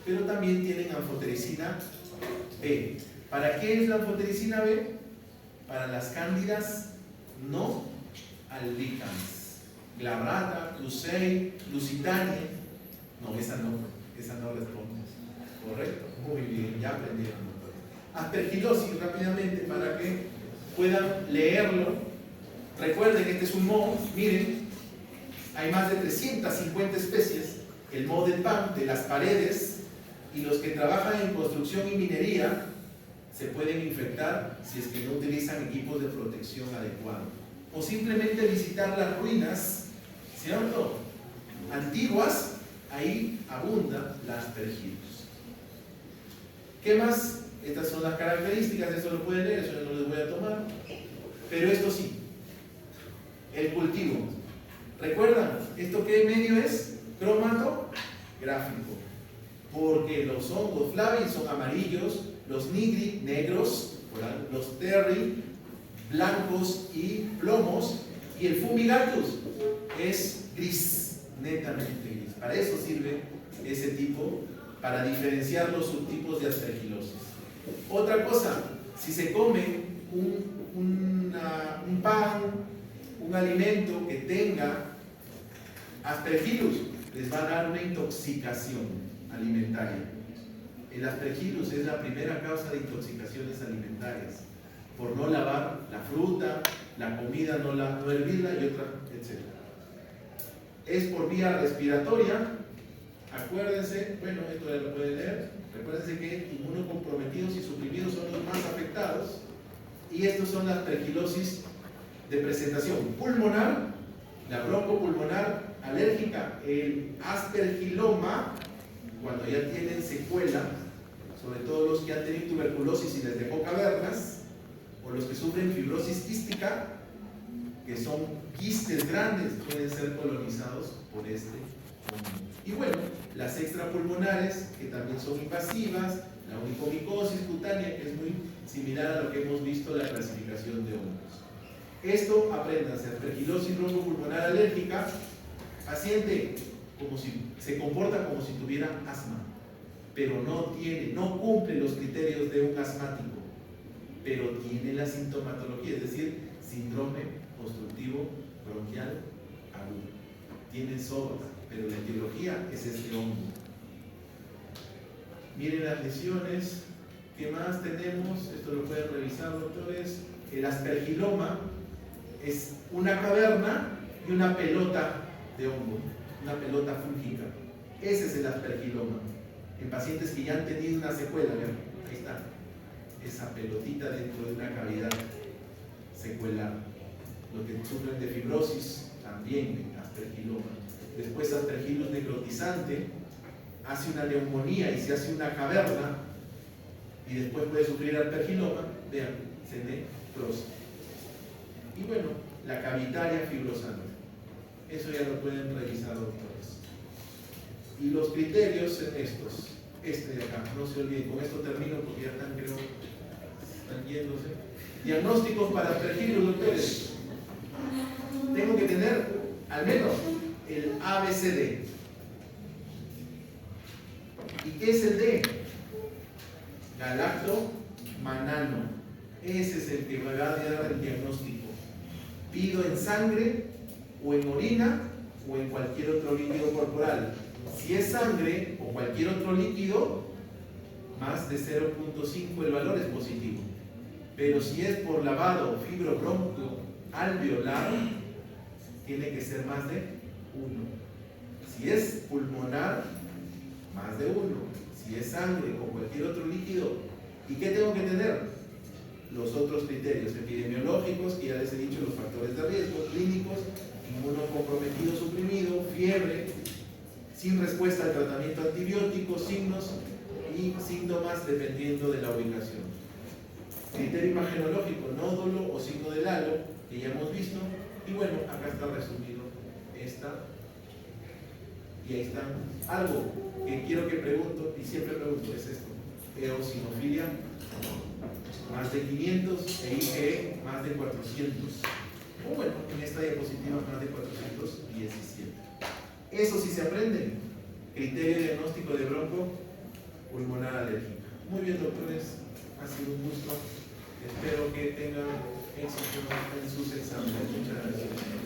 pero también tienen anfotericina B. ¿Para qué es la anfotericina B? Para las cándidas no albicans. Glabrata, Clusei, Lusitania. No, esa no responde. Correcto, muy bien, ya aprendieron. Aspergilosis rápidamente para que puedan leerlo. Recuerden que este es un moho, miren, hay más de 350 especies. El moho del pan, de las paredes, y los que trabajan en construcción y minería se pueden infectar si es que no utilizan equipos de protección adecuados. O simplemente visitar las ruinas, ¿cierto?, antiguas, ahí abunda la aspergillus. ¿Qué más? Estas son las características, eso lo pueden leer, eso no les voy a tomar. Pero esto sí, el cultivo. ¿Recuerdan? ¿Esto qué medio es? Cromatográfico. Porque los hongos flavi son amarillos, los nigri negros, los terri blancos y plomos, y el fumigatus es gris, netamente gris. Para eso sirve ese tipo, para diferenciar los subtipos de aspergilosis. Otra cosa, si se come un pan, un alimento que tenga aspergillus, les va a dar una intoxicación alimentaria. El aspergillus es la primera causa de intoxicaciones alimentarias, por no lavar la fruta, la comida, no hervirla y otra, etc. Es por vía respiratoria. Acuérdense, bueno, esto ya lo pueden leer. Recuérdense que inmunocomprometidos y suprimidos son los más afectados. Y estos son las aspergilosis de presentación pulmonar, la broncopulmonar alérgica, el aspergiloma, cuando ya tienen secuela, sobre todo los que han tenido tuberculosis y les dejó cavernas, o los que sufren fibrosis quística, que son quistes grandes, pueden ser colonizados por este hongo. Y bueno, las extrapulmonares, que también son invasivas, la onicomicosis cutánea, que es muy similar a lo que hemos visto en la clasificación de hongos. Esto, apréndanse: aspergilosis broncopulmonar alérgica, paciente se comporta como si tuviera asma, pero no cumple los criterios de un asmático, pero tiene la sintomatología, es decir, síndrome obstructivo bronquial agudo. Tiene sobra, pero la etiología es este hongo. Miren las lesiones. ¿Qué más tenemos? Esto lo pueden revisar, doctores. El aspergiloma es una caverna y una pelota de hongo, una pelota fúngica. Ese es el aspergiloma. En pacientes que ya han tenido una secuela, vean, ahí está, esa pelotita dentro de una cavidad secuelar. Los que sufren de fibrosis, también aspergiloma. Después aspergillus necrotizante, hace una neumonía y se hace una caverna, y después puede sufrir aspergiloma, vean, se necrosa. Y bueno, la cavitaria fibrosante. Eso ya lo pueden revisar, doctores. Y los criterios son estos. Este de acá, no se olviden. Con esto termino porque ya están, creo, están yéndose. Diagnósticos para aspergillus, doctores. Tengo que tener al menos el ABCD. ¿Y qué es el D? Galactomanano. Ese es el que me va a dar el diagnóstico. Pido en sangre, o en orina, o en cualquier otro líquido corporal. Si es sangre o cualquier otro líquido, más de 0.5 el valor es positivo. Pero si es por lavado fibrobronco alveolar, tiene que ser más de 1. Si es pulmonar, más de 1. Si es sangre o cualquier otro líquido. ¿Y qué tengo que tener? Los otros criterios epidemiológicos, que ya les he dicho, los factores de riesgo, clínicos, inmunocomprometido suprimido, fiebre, sin respuesta al tratamiento antibiótico, signos y síntomas dependiendo de la ubicación. Criterio imagenológico, nódulo o signo del halo, que ya hemos visto. Y bueno, acá está resumido esta. Y ahí está. Algo que quiero que pregunto, y siempre pregunto, es esto: eosinofilia, más de 500, e IgE, más de 400. O bueno, en esta diapositiva más de 417. Eso sí se aprende. Criterio diagnóstico de bronco pulmonar alérgica. Muy bien, doctores, ha sido un gusto. Espero que tengan éxito en sus exámenes. Muchas gracias.